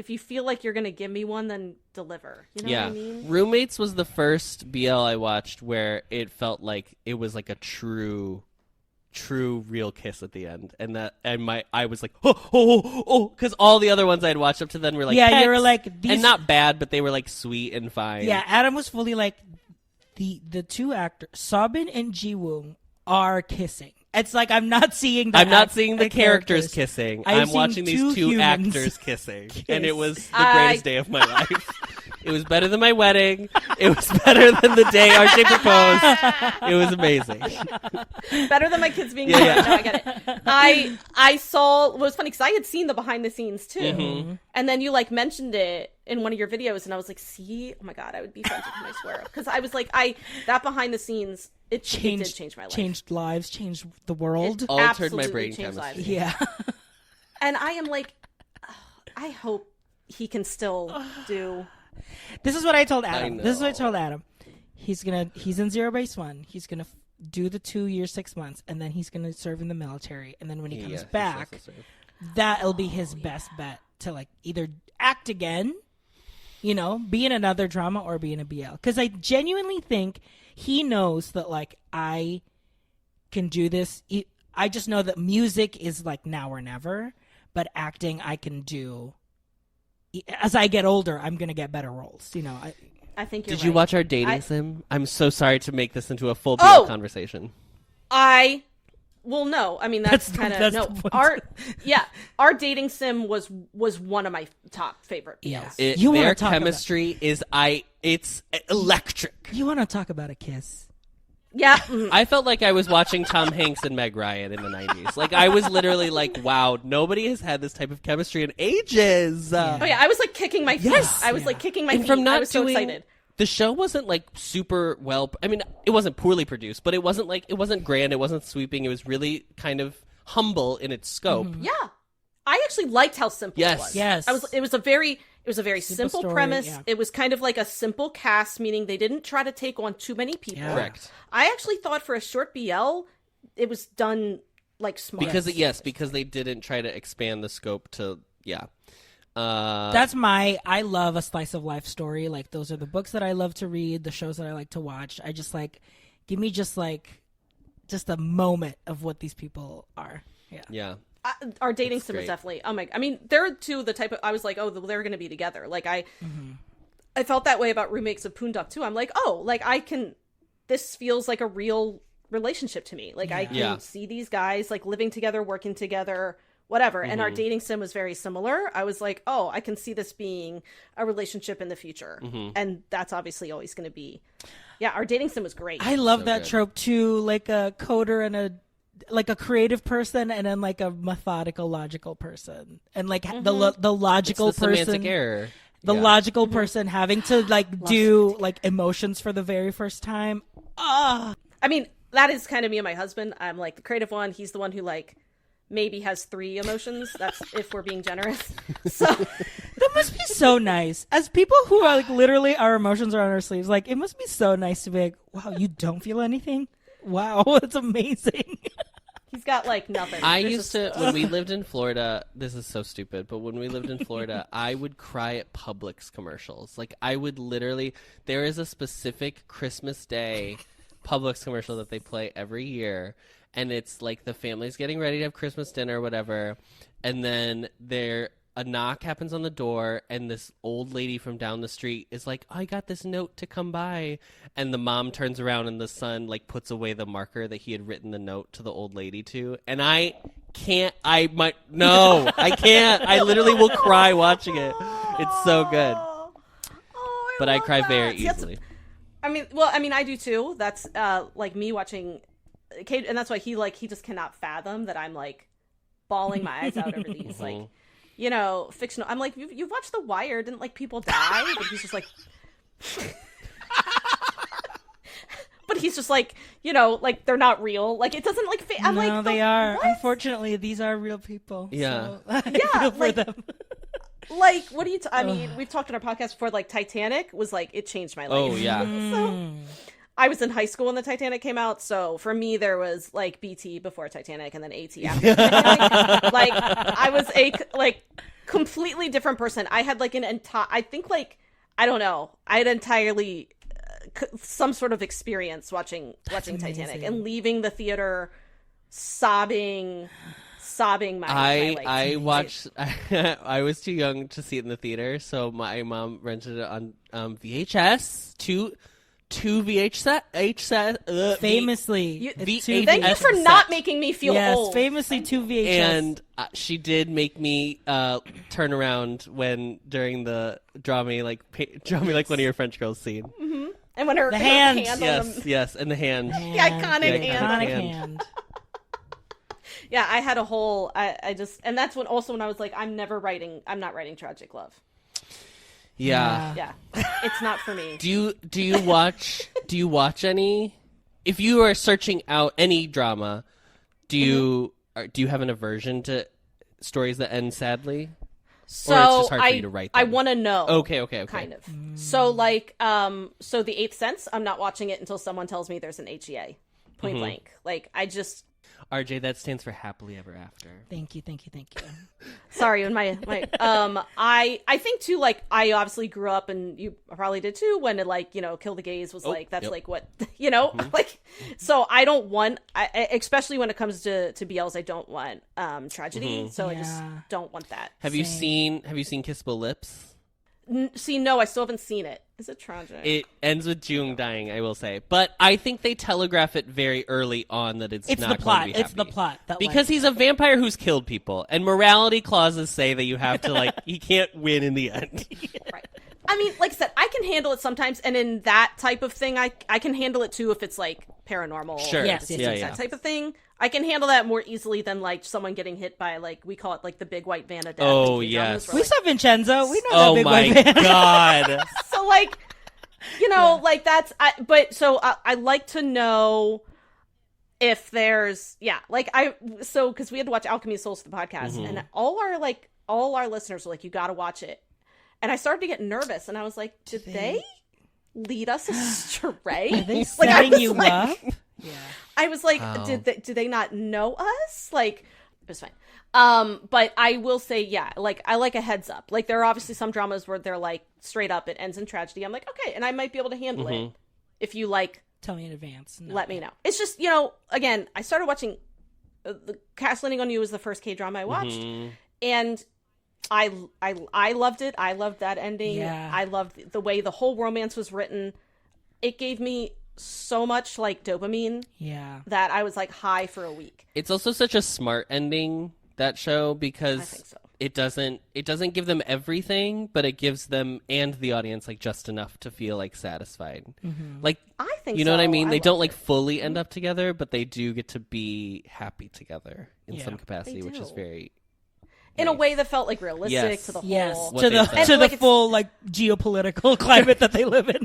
feel like you're gonna give me one, then deliver. You know what I mean? Roommates was the first BL I watched where it felt like it was like a true real kiss at the end, and I was like, oh, because all the other ones I'd watched up to then were like, Yeah, you were like, these... and not bad, but they were like sweet and fine. Yeah, Adam was fully like, the two actors, Sobin and Ji-woong, are kissing. It's like, I'm not seeing the characters kissing. I'm seeing watching these two humans actors kissing, and it was the greatest day of my life. It was better than my wedding. It was better than the day RJ proposed. It was amazing. Better than my kids being born. No, I get it. I saw, it was funny because I had seen the behind the scenes too. And then you like mentioned it in one of your videos and I was like, see, oh my God, I would be friends with him, I swear. Because I was like, that behind the scenes, it did change my life. Changed lives, changed the world. It altered my brain chemistry. Lives. Yeah. And I am like, I hope he can still do. This is what I told Adam. He's in 0 base 1. He's gonna do the 2 years, 6 months, and then he's gonna serve in the military. And then when he comes back, that'll be his best bet to like either act again, you know, be in another drama or be in a BL. Because I genuinely think he knows that like I can do this. I just know that music is like now or never, but acting I can do. As I get older, I'm going to get better roles. You know, I think you're right. Did you watch our dating sim? I'm so sorry to make this into a full BL conversation. Well, no. I mean, that's kind of no. Our dating sim was one of my top favorite BLs. Yeah. Their chemistry is it's electric. You want to talk about a kiss? Yeah. I felt like I was watching Tom Hanks and Meg Ryan in the 90s. Like, I was literally like, wow, nobody has had this type of chemistry in ages. Oh, yeah. I was like kicking my feet. Yes. I was like kicking my feet. From not I was so excited. The show wasn't like super well. I mean, it wasn't poorly produced, but it wasn't grand. It wasn't sweeping. It was really kind of humble in its scope. Yeah. I actually liked how simple it was. Yes. It was a very simple story, premise. Yeah. It was kind of like a simple cast, meaning they didn't try to take on too many people. Yeah. Correct. I actually thought for a short BL, it was done like smart. Because they didn't try to expand the scope to I love a slice of life story. Like those are the books that I love to read, the shows that I like to watch. I just like, give me just a moment of what these people are. Yeah. Yeah. Our dating sim was definitely, I mean, they're two the type of, I was like, oh, they're going to be together. Like I felt that way about Remakes of Poonduck too. I'm like, oh, like this feels like a real relationship to me. Like I can see these guys like living together, working together, whatever. And our dating sim was very similar. I was like, oh, I can see this being a relationship in the future. And that's obviously always going to be, our dating sim was great. I love that trope too. Like a coder and a creative person and then like a methodical, logical person. And like the logical it's the person. semantic error. The logical person having to like do like emotions for the very first time. I mean, that is kind of me and my husband. I'm like the creative one. He's the one who like maybe has 3 emotions. That's if we're being generous. So that must be so nice. As people who are like literally our emotions are on our sleeves, like it must be so nice to be like, wow, you don't feel anything? Wow, that's amazing. He's got like nothing. When we lived in Florida, this is so stupid, but when we lived in Florida, I would cry at Publix commercials. Like I would literally, there is a specific Christmas Day Publix commercial that they play every year. And it's like the family's getting ready to have Christmas dinner or whatever. And then a knock happens on the door and this old lady from down the street is like, I got this note to come by. And the mom turns around and the son like puts away the marker that he had written the note to the old lady to. And I can't. I literally will cry watching it. It's so good. But I cry very easily. I do too. That's like me watching Kate, and that's why he just cannot fathom that I'm like bawling my eyes out over these like, you know, fictional. I'm like, you've watched The Wire, didn't like people die? But he's just like, but he's just like, you know, like they're not real. Like it doesn't like fit. I'm no, like, they are. What? Unfortunately, these are real people. Yeah, so I feel for them. Like, what do you? I mean, we've talked on our podcast before. Like Titanic was like it changed my life. Oh yeah. So, I was in high school when the Titanic came out, so for me there was like BT before Titanic and then AT after Titanic. Like I was a like completely different person. I had like an entire, I think like, I don't know, I had entirely some sort of experience watching Titanic and leaving the theater sobbing my I watched I was too young to see it in the theater, so my mom rented it on VHS, 2 VHS Famously, Thank two you for VHS. not making me feel Yes, old. famously 2 VHS. and she did make me turn around when during the draw me like one of your French girls scene. And when her The hand hand. on them. Yes, and the hand. The iconic The hand. Iconic hand. hand. Yeah, I had a whole. I just, and that's when I was like, I'm not writing tragic love. Yeah. Yeah, it's not for me. Do you watch any? If you are searching out any drama, do you have an aversion to stories that end sadly? So Or it's just hard for you to write I them? want to know. Okay. Kind of. So like, so The Eighth Sense, I'm not watching it until someone tells me there's an HEA. Point blank. Like, I just. RJ, that stands for happily ever after. Thank you. Sorry, when my I think too, like, I obviously grew up, and you probably did too, when it, like, Kill the Gays was like, that's yep. like what, like, so I don't want, especially when it comes to BLs, I don't want tragedy, so I just don't want that. Have you seen Kissable Lips? See, no, I still haven't seen it. Is it tragic? It ends with Jung dying, I will say, but I think they telegraph it very early on that it's It's not the plot. going to be It's the happy. plot. That, Because he's a vampire who's killed people, and morality clauses say that you have to, like, he can't win in the end. Right. I mean, like I said, I can handle it sometimes, and in that type of thing, I can handle it too if it's like paranormal, Sure. Yes, that type of thing. I can handle that more easily than like someone getting hit by, like, we call it like the big white van of death. Oh, in K-dramas, yes. where, We like, saw Vincenzo. We know Oh that big my white van. god. so like, like that's. I like to know if there's because we had to watch Alchemy of Souls for the podcast, and all our listeners were like, you got to watch it, and I started to get nervous, and I was like, did they lead us astray? Are they Like, I setting was you like- up? Yeah. I was like, Wow. do they not know us? Like, it was fine. But I will say, like, I like a heads up. Like, there are obviously some dramas where they're like straight up, it ends in tragedy. I'm like, okay, and I might be able to handle it if you like Tell me in advance. No. let me know. It's just, again, I started watching the Cast Landing on You was the first K-drama I watched, and I loved it. I loved that ending. Yeah. I loved the way the whole romance was written. It gave me so much like dopamine Yeah. that I was like high for a week. It's also such a smart ending, that show, because I think so. it doesn't give them everything, but it gives them and the audience like just enough to feel like satisfied. Like, I think you know what I so. mean? They loved don't like it. fully end up together, but they do get to be happy together in Yeah. some capacity, They which is do. very in a nice. way that felt like realistic Yes. to the whole. Yes. What To they the said. to And, the like, full like geopolitical climate that they live in.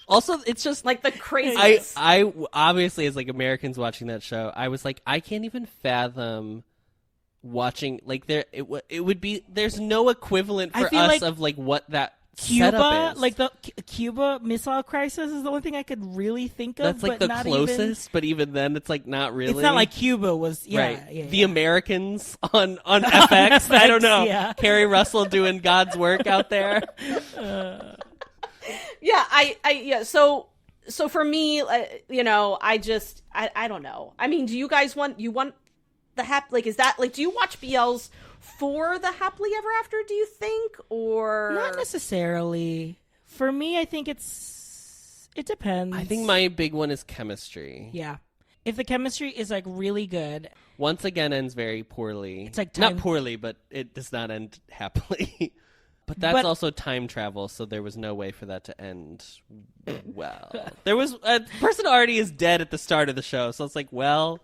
Also, it's just Like the craziness. I obviously, as like Americans watching that show, I was like, I can't even fathom watching like it would be there's no equivalent I for feel us like of like what that Cuba, setup is. like the Cuba Missile Crisis is the only thing I could really think of. That's like but the not closest, but even then, it's like not really. Even, it's not like Cuba was. Yeah, right. yeah, The yeah. Americans on FX. I don't know. Yeah. Carrie Russell doing God's work out there. Yeah. So for me, I just, I don't know. I mean, do you guys want the is that, like, do you watch BLs for the happily ever after, do you think? Or Not necessarily. For me, I think it depends. I think my big one is chemistry. Yeah. If the chemistry is like really good, Once again, ends very poorly. It's like not time- poorly, but it does not end happily. But that's But- also time travel, so there was no way for that to end well. There was a person already is dead at the start of the show, so it's like, well,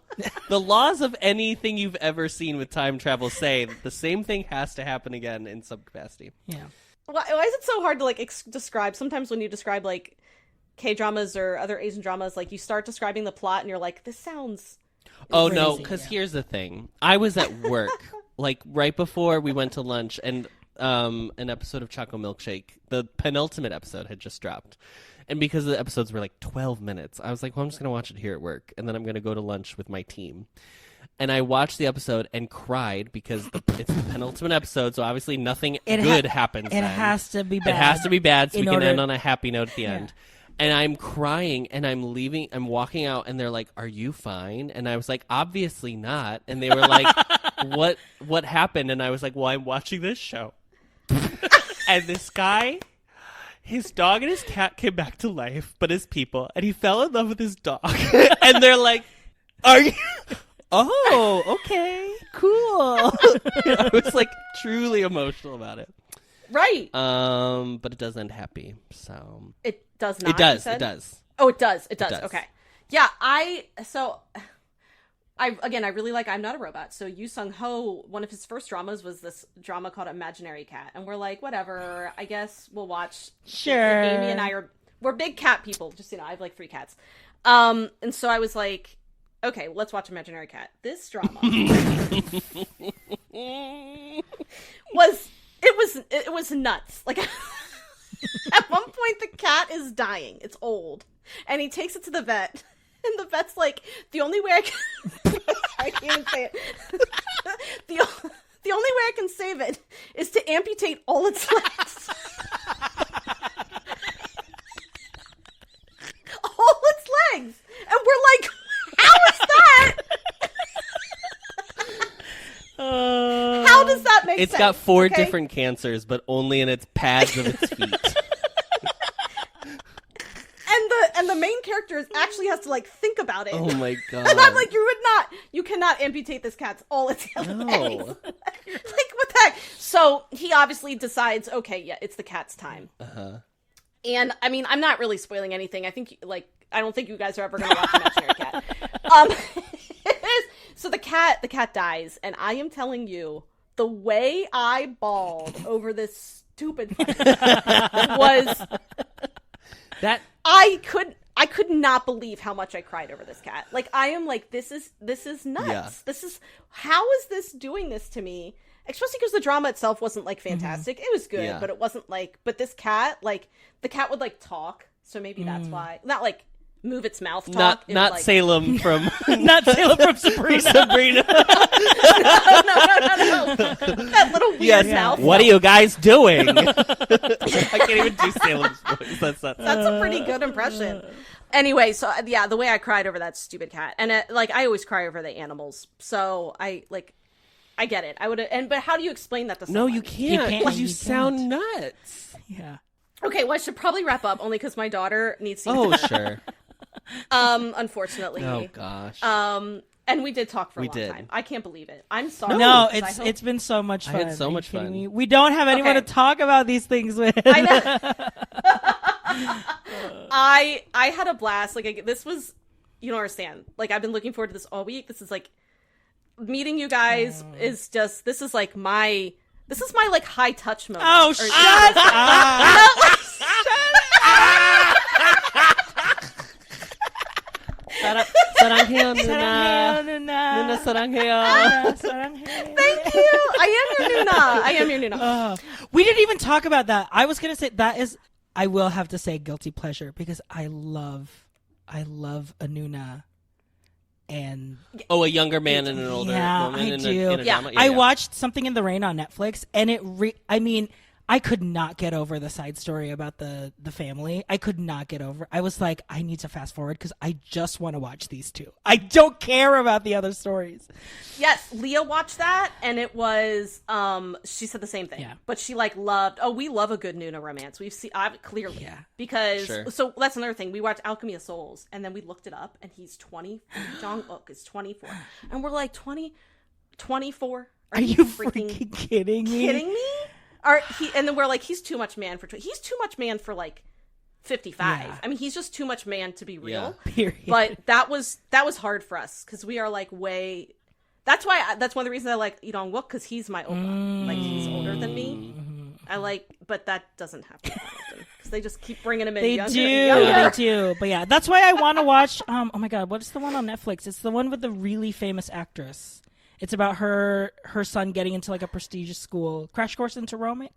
the laws of anything you've ever seen with time travel say that the same thing has to happen again in some capacity. yeah. why is it so hard to like describe? Sometimes when you describe like K-dramas or other Asian dramas, like you start describing the plot and you're like, this sounds Oh no, Crazy, because yeah. here's the thing. I was at work, like right before we went to lunch, and an episode of Choco Milkshake, the penultimate episode, had just dropped. And because the episodes were like 12 minutes, I was like, well, I'm just going to watch it here at work, and then I'm going to go to lunch with my team. And I watched the episode and cried because it's the penultimate episode, so obviously nothing good happens It then. has to be bad. It has to be bad so in we can order- end on a happy note at the end. And I'm crying and I'm leaving, I'm walking out and they're like, are you fine? And I was like, obviously not. And they were like, what happened? And I was like, well, I'm watching this show. And this guy, his dog and his cat came back to life, but as people, and he fell in love with his dog. And they're like, "Are you?" Oh, okay, cool. I was like truly emotional about it. Right. But it does end happy. So it does not. It does. You said? It does. Oh, it does. It does. does. Okay. Yeah. I really like I'm Not a Robot. So Yu Sung Ho, one of his first dramas was this drama called Imaginary Cat, and we're like, whatever. I guess we'll watch. Sure. Amy and we're big cat people. Just I have like 3 cats. And so I was like, okay, let's watch Imaginary Cat. This drama was nuts. Like at one point, the cat is dying. It's old, and he takes it to the vet. And the vet's like, the only way I can... I can't even say it. The only way I can save it is to amputate all its legs. All its legs! And we're like, how is that? How does that make sense? It's got 4 different cancers, but only in its pads of its feet. And the main character actually has to like think about it. Oh my god! And I'm like, you cannot amputate this cat's all its legs. Like what the heck? So he obviously decides, okay, yeah, it's the cat's time. And I mean, I'm not really spoiling anything. I think I don't think you guys are ever going to watch Imaginary Cat. So the cat dies, and I am telling you, the way I bawled over this stupid fight was that. I could not believe how much I cried over this cat. Like, I am like, this is nuts. Yeah. How is this doing this to me? Especially because the drama itself wasn't like fantastic. It was good, but it wasn't like, but this cat, like, the cat would like talk. So maybe that's why. Not like move its mouth talk. Not like, Salem from Not Salem from Sabrina. Sabrina. no. That little weird mouth. What are you guys doing? I can't even do Salem's voice. That's a pretty good impression. Anyway, so yeah, the way I cried over that stupid cat, and I always cry over the animals. So I get it. I would, but how do you explain that to someone? No, you can't. You sound nuts. Yeah. Okay, well, I should probably wrap up only because my daughter needs to. Oh, sure. Unfortunately. Oh gosh. And we did talk for a long did. time. I can't believe it. I'm sorry. No, because it's been so much fun. I had so Are you much kidding fun. me? We don't have anyone to talk about these things with. I know. I had a blast. Like, this was, you don't understand. Like, I've been looking forward to this all week. This is like meeting you guys is just. This is my like high touch moment. Oh, shut up! Sarangheo, Nuna. Sarangheo. Thank you. I am your Nuna. We didn't even talk about that. I was gonna say that is. I will have to say guilty pleasure because I love Anuna. And a younger man and an older woman I in do. a drama. I watched Something in the Rain on Netflix, and I could not get over the side story about the family. I could not get over. I was like, I need to fast forward because I just want to watch these two. I don't care about the other stories. Yes, Leah watched that, and it was, she said the same thing. Yeah. But she, we love a good Nuna romance. We've seen, clearly. Yeah. Because, so that's another thing. We watched Alchemy of Souls, and then we looked it up, and he's 20. Jong-uk is 24. And we're like, 24? Are you freaking kidding me? Kidding me? And then we're like, he's too much man for 20. He's too much man for like 55. Yeah. I mean, he's just too much man to be real. Yeah. Period. But that was hard for us because we are like way. That's one of the reasons I like Lee-Dong-wook because he's my oppa. Like, he's older than me. But that doesn't happen often because they just keep bringing him in. They do. But yeah, that's why I want to watch. Oh my god, what is the one on Netflix? It's the one with the really famous actress. It's about her son getting into like a prestigious school. Crash Course in Romance?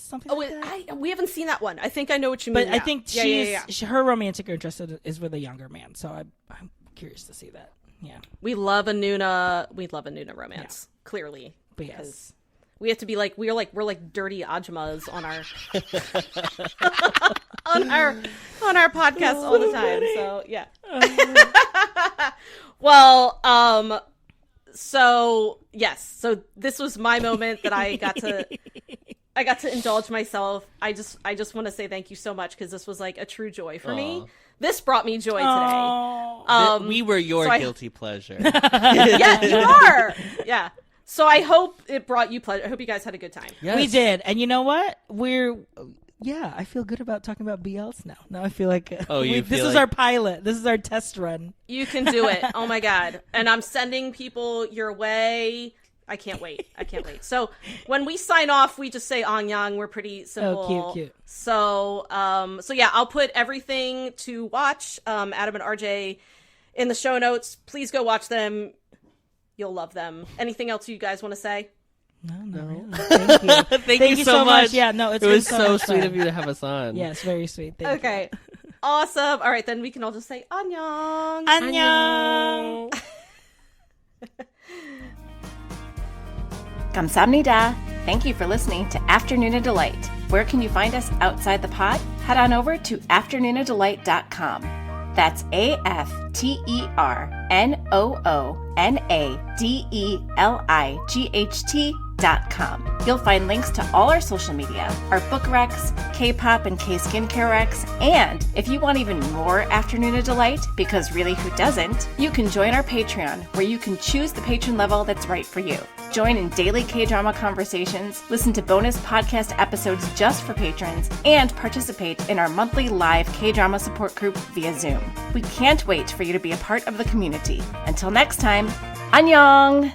Something like that? We haven't seen that one. I think I know what you mean. But I think her romantic interest is with a younger man. So I'm curious to see that. Yeah. We love a Nuna romance, clearly. But because we have to be like we're like dirty Ajmas on our on our podcast all the time. So yeah. Well, so yes, so this was my moment that I got to I got to indulge myself. I just want to say thank you so much because this was like a true joy for me. This brought me joy today. We were your guilty pleasure. Yeah, you are. Yeah. So I hope it brought you pleasure. I hope you guys had a good time. Yes. We did. And you know what? I feel good about talking about BLs now. Now I feel like this is our pilot. This is our test run. You can do it. Oh my God. And I'm sending people your way. I can't wait. So when we sign off, we just say Anyang. We're pretty simple. Oh, cute. So yeah, I'll put everything to watch, Adam and RJ, in the show notes. Please go watch them. You'll love them. Anything else you guys want to say? No. Really. Thank you. Thank you so much. Yeah, no, it was so sweet of you to have us on. Yes, very sweet. Thank you. Awesome. All right, then we can all just say Annyeong. Annyeong. Kamsahamnida. Thank you for listening to Afternoona Delight. Where can you find us outside the pod? Head on over to afternoonadelight.com. That's AfterNoonaDelight.com. You'll find links to all our social media, our book recs, K-pop and K skincare recs, and if you want even more Afternoona Delight, because really who doesn't, you can join our Patreon, where you can choose the patron level that's right for you. Join in daily K-drama conversations, listen to bonus podcast episodes just for patrons, and participate in our monthly live K-drama support group via Zoom. We can't wait for you to be a part of the community. Until next time, annyeong!